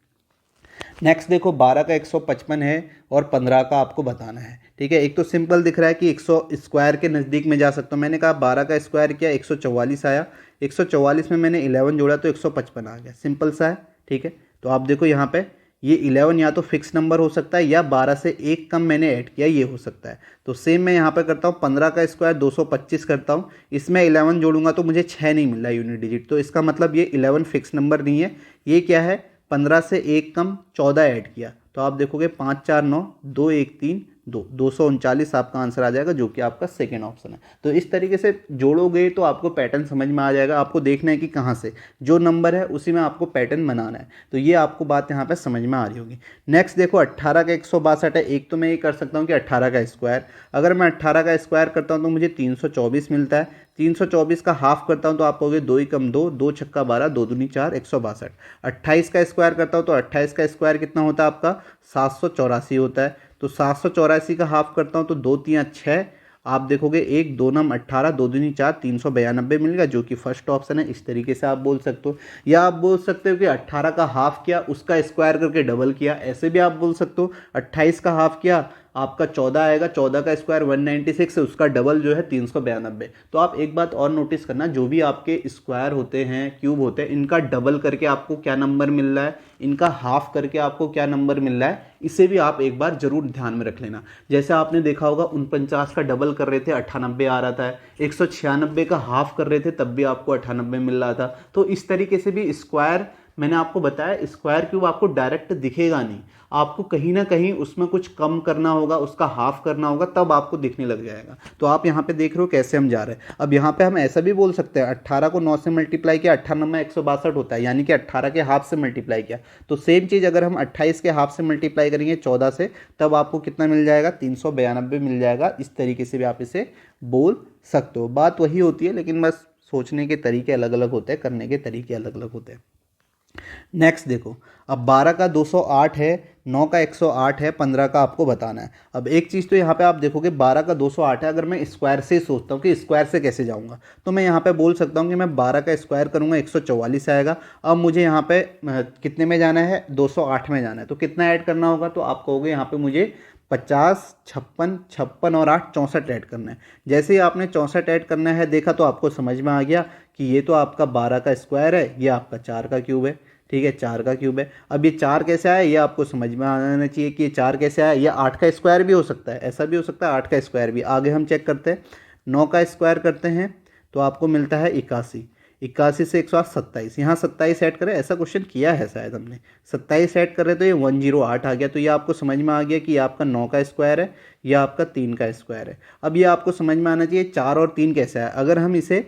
नेक्स्ट देखो 12 का 155 है और 15 का आपको बताना है। ठीक है, एक तो सिंपल दिख रहा है कि 100 स्क्वायर के नज़दीक में जा सकता हूँ। मैंने कहा 12 का स्क्वायर किया 144 आया, 144 में मैंने 11 जोड़ा तो 155 आ गया, सिंपल सा है। ठीक है, तो आप देखो यहाँ पे ये 11 या तो फिक्स नंबर हो सकता है, या 12 से एक कम मैंने ऐड किया ये हो सकता है। तो सेम मैं यहाँ पे करता हूँ, 15 का स्क्वायर 225 करता हूँ, इसमें 11 जोड़ूंगा तो मुझे 6 नहीं मिल रहा यूनिट डिजिट, तो इसका मतलब ये 11 फिक्स नंबर नहीं है। ये क्या है, 15 से एक कम 14 ऐड किया, तो आप देखोगे 5 4 9 2 1 3 2 239 आपका आंसर आ जाएगा, जो कि आपका सेकेंड ऑप्शन है। तो इस तरीके से जोड़ोगे तो आपको पैटर्न समझ में आ जाएगा। आपको देखना है कि कहाँ से जो नंबर है उसी में आपको पैटर्न बनाना है। तो ये आपको बात यहाँ पे समझ में आ रही होगी। नेक्स्ट देखो 18 का 162 है। एक तो मैं ये कर सकता हूँ कि 18 का स्क्वायर, अगर मैं 18 का स्क्वायर करता हूँ तो मुझे 324 मिलता है। 324 का हाफ करता हूँ तो आप कहोगे 2 एकम 2, 2 छक्का 12, 2 दूनी 4, 162। 28 का स्क्वायर करता हूँ तो 28 का स्क्वायर कितना होता है आपका, 784 होता है। तो 784 का हाफ करता हूँ तो 2 3 6, आप देखोगे 1 2 9 18, 2 दूनी 4, 392 मिलेगा, जो कि फर्स्ट ऑप्शन है। इस तरीके से आप बोल सकते हो। या आप बोल सकते हो कि 18 का हाफ किया उसका स्क्वायर करके डबल किया, ऐसे भी आप बोल सकते हो। 28 का हाफ किया आपका 14 आएगा, 14 का स्क्वायर 196 है, उसका डबल जो है 392। तो आप एक बात और नोटिस करना, जो भी आपके स्क्वायर होते हैं, क्यूब होते हैं, इनका डबल करके आपको क्या नंबर मिल रहा है, इनका हाफ करके आपको क्या नंबर मिल रहा है, इसे भी आप एक बार जरूर ध्यान में रख लेना। जैसे आपने देखा होगा 49 का डबल कर रहे थे 98 आ रहा था, 196 का हाफ कर रहे थे तब भी आपको 98 मिल रहा था। तो इस तरीके से भी स्क्वायर, मैंने आपको बताया स्क्वायर क्यूब आपको डायरेक्ट दिखेगा नहीं, आपको कहीं ना कहीं उसमें कुछ कम करना होगा, उसका हाफ करना होगा, तब आपको दिखने लग जाएगा। तो आप यहाँ पे देख रहे हो कैसे हम जा रहे हैं। अब यहाँ पे हम ऐसा भी बोल सकते हैं 18 को 9 से मल्टीप्लाई किया, 98 में 162 होता है, यानी कि 18 के हाफ से मल्टीप्लाई किया। तो सेम चीज़ अगर हम 28 के हाफ से मल्टीप्लाई करेंगे 14 से, तब आपको कितना मिल जाएगा, 392 मिल जाएगा। इस तरीके से भी आप इसे बोल सकते हो। बात वही होती है, लेकिन बस सोचने के तरीके अलग अलग होते हैं, करने के तरीके अलग अलग होते हैं। नेक्स्ट देखो, अब 12 का 208 है, 9 का 108 है, 15 का आपको बताना है। अब एक चीज़ तो यहाँ पे आप देखोगे 12 का 208 है, अगर मैं स्क्वायर से सोचता हूँ कि स्क्वायर से कैसे जाऊँगा, तो मैं यहाँ पे बोल सकता हूँ कि मैं 12 का स्क्वायर करूँगा 144 आएगा। अब मुझे यहाँ पे कितने में जाना है, 208 में जाना है, तो कितना ऐड करना होगा, तो आप कहोगे यहाँ पे मुझे 50 56 56 और 8 64 ऐड करना है। जैसे ही आपने 64 ऐड करना है देखा तो आपको समझ में आ गया कि ये तो आपका 12 का स्क्वायर है, ये आपका 4 का क्यूब है। ठीक है, 4 का क्यूब है। अब ये 4 कैसे आया ये आपको समझ में आना चाहिए कि ये 4 कैसे आया। ये 8 का स्क्वायर भी हो सकता है, ऐसा भी हो सकता है 8 का स्क्वायर भी। आगे हम चेक करते हैं, 9 का स्क्वायर करते हैं तो आपको मिलता है 81। 81 से 108 27, यहाँ 27 ऐड करें, ऐसा क्वेश्चन किया है शायद हमने। 27 ऐड कर रहे तो ये 108 आ गया। तो ये आपको समझ में आ गया कि ये आपका 9 का स्क्वायर है, या आपका 3 का स्क्वायर है। अब ये आपको समझ में आना चाहिए 4 और 3 कैसा है। अगर हम इसे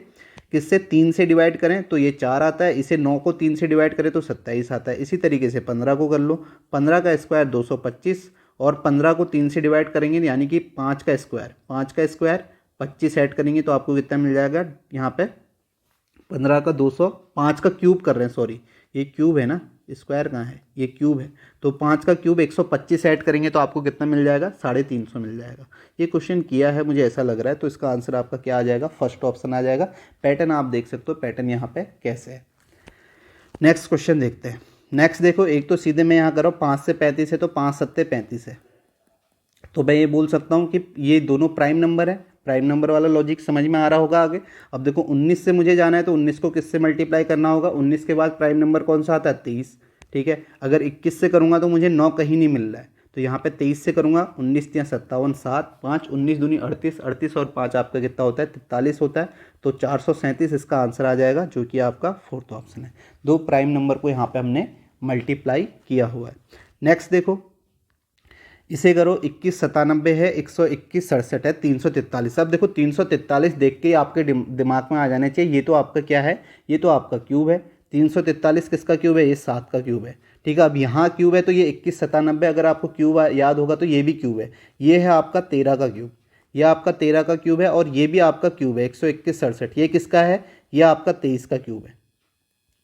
किससे 3 से डिवाइड करें तो ये 4 आता है, इसे 9 को 3 से डिवाइड करें तो 27 आता है। इसी तरीके से 15 को कर लो, 15 का स्क्वायर 225, और 15 को 3 से डिवाइड करेंगे यानी कि 5 का स्क्वायर, 5 का स्क्वायर 25 ऐड करेंगे तो आपको कितना मिल जाएगा यहाँ पे 15 का 200, 5 का क्यूब कर रहे हैं, सॉरी ये क्यूब है ना, स्क्वायर कहाँ है, ये क्यूब है। तो 5 का क्यूब 125 ऐड करेंगे तो आपको कितना मिल जाएगा 350 मिल जाएगा। ये क्वेश्चन किया है मुझे ऐसा लग रहा है, तो इसका आंसर आपका क्या आ जाएगा, फर्स्ट ऑप्शन आ जाएगा। पैटर्न आप देख सकते हो, पैटर्न यहाँ पे कैसे है। नेक्स्ट क्वेश्चन देखते हैं। नेक्स्ट देखो, एक तो सीधे मैं यहाँ करो 5 से 35 है तो 5 सत्ते 35 है, तो मैं ये बोल सकता हूँ कि ये दोनों प्राइम नंबर है। प्राइम नंबर वाला लॉजिक समझ में आ रहा होगा आगे। अब देखो 19 से मुझे जाना है तो 19 को किससे मल्टीप्लाई करना होगा, 19 के बाद प्राइम नंबर कौन सा आता है 23, ठीक है। अगर 21 से करूँगा तो मुझे 9 कहीं नहीं मिल रहा है, तो यहाँ पे 23 से करूँगा, 19 या 57 7 5 19 दूनी 38, 38 और 5 आपका कितना होता है 43 होता है। तो 437 इसका आंसर आ जाएगा, जो कि आपका फोर्थ ऑप्शन है। दो प्राइम नंबर को यहाँ पे हमने मल्टीप्लाई किया हुआ है। नेक्स्ट देखो, इसे करो 21 97 है, 121 67 है, 343। अब देखो 343 देख के ही आपके दिमाग में आ जाना चाहिए, ये तो आपका क्या है, ये तो आपका क्यूब है। 343 किसका क्यूब है, ये 7 का क्यूब है, ठीक है। अब यहाँ क्यूब है तो ये 21 97, अगर आपको क्यूब याद होगा तो ये भी क्यूब है। ये है आपका 13 का क्यूब, ये आपका 13 का क्यूब है, और ये भी आपका क्यूब है 121 67। ये किसका है, ये आपका 23 का क्यूब है।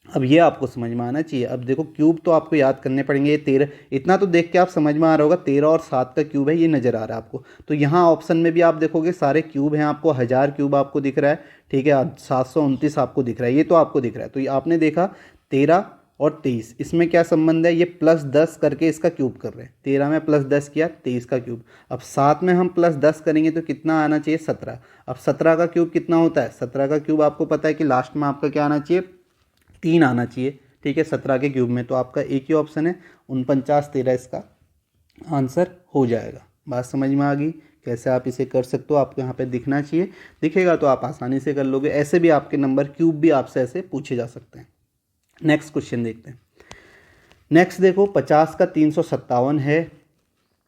अब ये आपको समझ में आना चाहिए। अब देखो क्यूब तो आपको याद करने पड़ेंगे, ये 13, इतना तो देख के आप समझ में आ रहा होगा 13 और 7 का क्यूब है, ये नज़र आ रहा है आपको। तो यहाँ ऑप्शन में भी आप देखोगे सारे क्यूब हैं, आपको 1000 क्यूब आपको दिख रहा है, ठीक है। 729 आपको दिख रहा है, ये तो आपको दिख रहा है। तो ये आपने देखा 13 और 23, इसमें क्या संबंध है, ये +10 करके इसका क्यूब कर रहे हैं। 13 में +10 किया, 23 का क्यूब। अब 7 में हम +10 करेंगे तो कितना आना चाहिए 17। अब 17 का क्यूब कितना होता है, 17 का क्यूब आपको पता है कि लास्ट में आपका क्या आना चाहिए 3 आना चाहिए, ठीक है 17 के क्यूब में। तो आपका एक ही ऑप्शन है 49 13 इसका आंसर हो जाएगा। बात समझ में आ गई कैसे आप इसे कर सकते हो, आपको यहाँ पे दिखना चाहिए, दिखेगा तो आप आसानी से कर लोगे। ऐसे भी आपके नंबर क्यूब भी आपसे ऐसे पूछे जा सकते हैं। नेक्स्ट क्वेश्चन देखते हैं। नेक्स्ट देखो 50 का 357 है,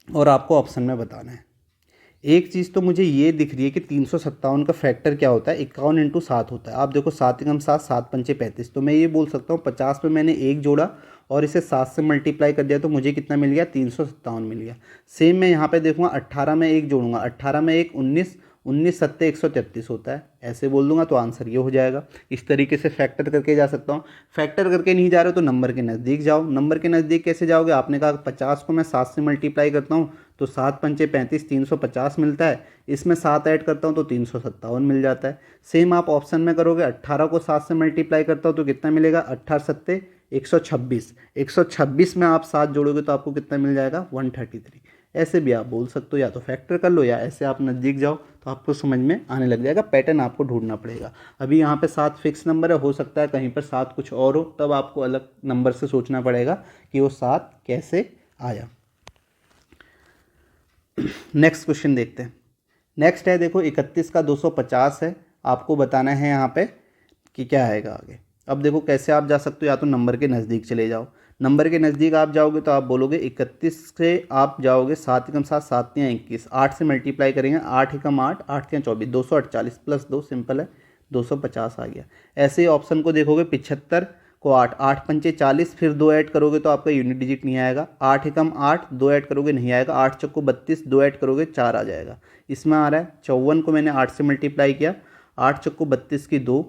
और आपको ऑप्शन में बताना है। एक चीज़ तो मुझे ये दिख रही है कि 357 का फैक्टर क्या होता है, 51 × 7 होता है। आप देखो 7 × 7 7 पंचे 35, तो मैं ये बोल सकता हूँ 50 में मैंने 1 जोड़ा और इसे 7 से मल्टीप्लाई कर दिया तो मुझे कितना मिल गया 357 मिल गया। सेम मैं यहाँ पे देखूँगा 18 में 1 जोड़ूंगा, 18 में 1 19, 19 सत्ते 133 होता है, ऐसे बोल दूंगा तो आंसर ये हो जाएगा। इस तरीके से फैक्टर करके जा सकता हूँ। फैक्टर करके नहीं जा रहे हो तो नंबर के नज़दीक जाओ। नंबर के नज़दीक कैसे जाओगे, आपने कहा 50 को मैं 7 से मल्टीप्लाई करता हूँ तो 7 पंचे 35 350 मिलता है, इसमें 7 ऐड करता हूँ तो 357 मिल जाता है। सेम आप ऑप्शन में करोगे, 18 को 7 से मल्टीप्लाई करता हूँ तो कितना मिलेगा 18 सत्ते 126, 126 में आप 7 जोड़ोगे तो आपको कितना मिल जाएगा 133। ऐसे भी आप बोल सकते हो, या तो फैक्टर कर लो या ऐसे आप नज़दीक जाओ तो आपको समझ में आने लग जाएगा। पैटर्न आपको ढूंढना पड़ेगा। अभी यहाँ पे 7 फिक्स नंबर है, हो सकता है कहीं पर 7 कुछ और हो, तब आपको अलग नंबर से सोचना पड़ेगा कि वो 7 कैसे आया। नेक्स्ट क्वेश्चन देखते हैं। नेक्स्ट है देखो 31 का 250 है, आपको बताना है यहाँ पे कि क्या आएगा आगे। अब देखो कैसे आप जा सकते हो, या तो नंबर के नज़दीक चले जाओ। नंबर के नज़दीक आप जाओगे तो आप बोलोगे 31 से आप जाओगे 7 × 7 7 या 21, 8 से मल्टीप्लाई करेंगे, 8 × 8 8 या 24, 248 + 2 सिंपल है 250 आ गया। ऐसे ही ऑप्शन को देखोगे 75 को 8, 8 पंचे 40, फिर 2 ऐड करोगे तो आपका यूनिट डिजिट नहीं आएगा। 8 × 8 2 ऐड करोगे नहीं आएगा, 8 चौको 32, 2 ऐड करोगे 4 आ जाएगा। इसमें आ रहा है 54 को मैंने 8 से मल्टीप्लाई किया, 8 चौको 32 की 2,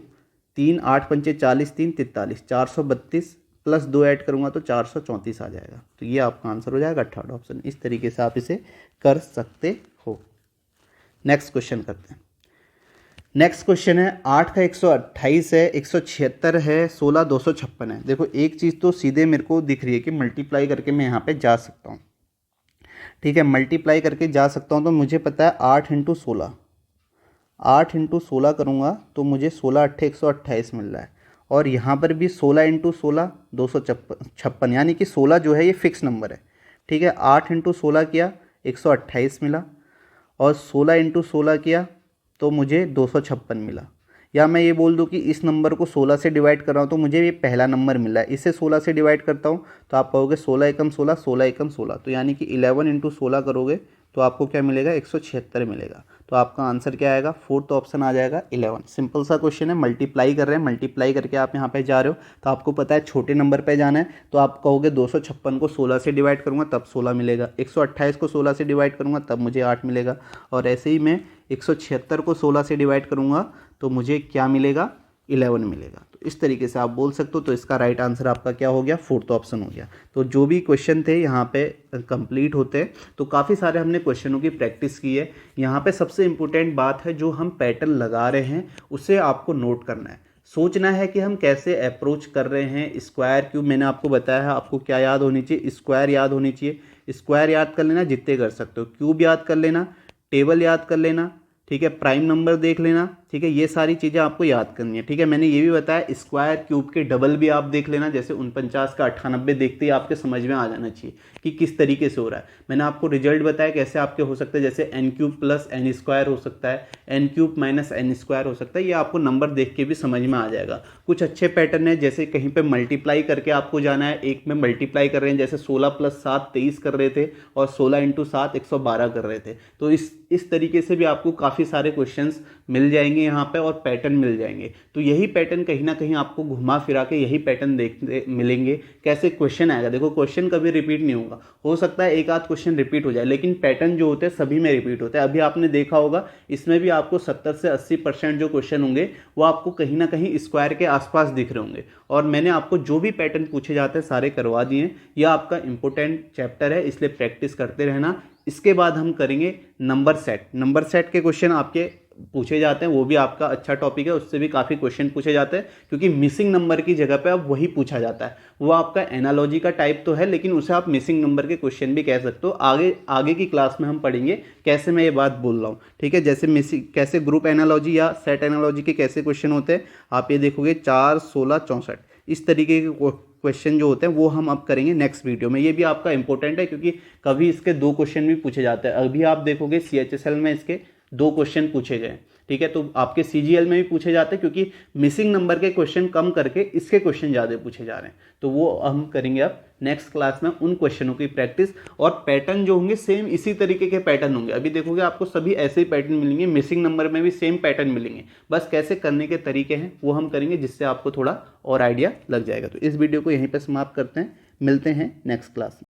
3 8 पंचे 40 3 43, 432 + 2 ऐड करूँगा तो 434 आ जाएगा। तो ये आपका आंसर हो जाएगा थर्ड ऑप्शन। इस तरीके से आप इसे कर सकते हो। नेक्स्ट क्वेश्चन करते हैं। नेक्स्ट क्वेश्चन है 8 का 128 है, 176 है, 16 256 है। देखो एक चीज़ तो सीधे मेरे को दिख रही है कि मल्टीप्लाई करके मैं यहाँ पे जा सकता हूँ, ठीक है। मल्टीप्लाई करके जा सकता हूँ तो मुझे पता है 8 × 16, 8 × 16 करूँगा तो मुझे 16 8 128 मिल रहा है, और यहाँ पर भी 16 × 16 256, यानी कि 16 जो है ये फिक्स नंबर है, ठीक है। 8 × 16 किया 128 मिला, और 16 × 16 किया तो मुझे 256 मिला। या मैं ये बोल दूँ कि इस नंबर को 16 से डिवाइड कर रहा हूँ तो मुझे ये पहला नंबर मिल रहा है, इसे 16 से डिवाइड करता हूँ तो आप कहोगे 16 एकम 16, 16 एकम 16, तो यानी कि 11 इंटू 16 करोगे तो आपको क्या मिलेगा, 176 मिलेगा। तो आपका आंसर क्या आएगा, फोर्थ ऑप्शन आ जाएगा 11। सिंपल सा क्वेश्चन है, मल्टीप्लाई कर रहे हैं, मल्टीप्लाई करके आप यहाँ पे जा रहे हो तो आपको पता है छोटे नंबर पे जाना है, तो आप कहोगे 256 को 16 से डिवाइड करूँगा तब 16 मिलेगा, 128 को 16 से डिवाइड करूँगा तब मुझे 8 मिलेगा, और ऐसे ही मैं 176 को 16 से डिवाइड करूँगा तो मुझे क्या मिलेगा, 11 मिलेगा। तो इस तरीके से आप बोल सकते हो। तो इसका राइट आंसर आपका क्या हो गया, फोर्थ ऑप्शन हो गया। तो जो भी क्वेश्चन थे यहाँ पे कंप्लीट होते हैं, तो काफ़ी सारे हमने क्वेश्चनों की प्रैक्टिस की है। यहाँ पे सबसे इम्पोर्टेंट बात है, जो हम पैटर्न लगा रहे हैं उसे आपको नोट करना है, सोचना है कि हम कैसे अप्रोच कर रहे हैं। स्क्वायर क्यूब मैंने आपको बताया है, आपको क्या याद होनी चाहिए, स्क्वायर याद होनी चाहिए, स्क्वायर याद कर लेना जितने कर सकते हो, क्यूब याद कर लेना, टेबल याद कर लेना, ठीक है, प्राइम नंबर देख लेना, ठीक है, ये सारी चीज़ें आपको याद करनी है, ठीक है। मैंने ये भी बताया स्क्वायर क्यूब के डबल भी आप देख लेना, जैसे 49 का 98 देखते ही आपके समझ में आ जाना चाहिए कि किस तरीके से हो रहा है। मैंने आपको रिजल्ट बताया कैसे आपके हो सकते हैं, जैसे n cube plus n square हो सकता है, n cube minus n square हो सकता है, ये आपको नंबर देख के भी समझ में आ जाएगा। कुछ अच्छे पैटर्न है, जैसे कहीं पर मल्टीप्लाई करके आपको जाना है, एक में मल्टीप्लाई कर रहे हैं, जैसे 16 + 7 23 कर रहे थे, और 16 × 7 112 कर रहे थे। तो इस तरीके से भी आपको काफ़ी सारे क्वेश्चंस मिल जाएंगे यहाँ पे, और पैटर्न मिल जाएंगे। तो यही पैटर्न कहीं ना कहीं आपको घुमा फिरा के यही पैटर्न देखने मिलेंगे। कैसे क्वेश्चन आएगा, देखो क्वेश्चन कभी रिपीट नहीं होगा, हो सकता है एक आध क्वेश्चन रिपीट हो जाए, लेकिन पैटर्न जो होते हैं सभी में रिपीट होते हैं। अभी आपने देखा होगा इसमें भी आपको 70 से 80% जो क्वेश्चन होंगे वो आपको कहीं ना कहीं स्क्वायर के आसपास दिख रहे होंगे, और मैंने आपको जो भी पैटर्न पूछे जाते हैं सारे करवा दिए। यह आपका इंपॉर्टेंट चैप्टर है, इसलिए प्रैक्टिस करते रहना। इसके बाद हम करेंगे नंबर सेट के क्वेश्चन आपके पूछे जाते हैं, वो भी आपका अच्छा टॉपिक है, उससे भी काफ़ी क्वेश्चन पूछे जाते हैं, क्योंकि मिसिंग नंबर की जगह पे अब वही पूछा जाता है। वो आपका एनालॉजी का टाइप तो है, लेकिन उसे आप मिसिंग नंबर के क्वेश्चन भी कह सकते हो। आगे की क्लास में हम पढ़ेंगे कैसे मैं ये बात बोल रहा हूँ, ठीक है। जैसे मिसिंग, कैसे ग्रुप एनालॉजी या सेट एनालॉजी के कैसे क्वेश्चन होते हैं, आप ये देखोगे 4, 16, 64 इस तरीके के क्वेश्चन जो होते हैं वो हम अब करेंगे नेक्स्ट वीडियो में। ये भी आपका इंपॉर्टेंट है, क्योंकि कभी इसके 2 क्वेश्चन भी पूछे जाते हैं। अभी आप देखोगे CHSL में इसके 2 क्वेश्चन पूछे गए, ठीक है। तो आपके CGL में भी पूछे जाते हैं, क्योंकि मिसिंग नंबर के क्वेश्चन कम करके इसके क्वेश्चन ज़्यादा पूछे जा रहे हैं। तो वो हम करेंगे अब नेक्स्ट क्लास में, उन क्वेश्चनों की प्रैक्टिस। और पैटर्न जो होंगे सेम इसी तरीके के पैटर्न होंगे। अभी देखोगे आपको सभी ऐसे ही पैटर्न मिलेंगे, मिसिंग नंबर में भी सेम पैटर्न मिलेंगे, बस कैसे करने के तरीके हैं वो हम करेंगे, जिससे आपको थोड़ा और आइडिया लग जाएगा। तो इस वीडियो को यहीं पर समाप्त करते हैं, मिलते हैं नेक्स्ट क्लास में।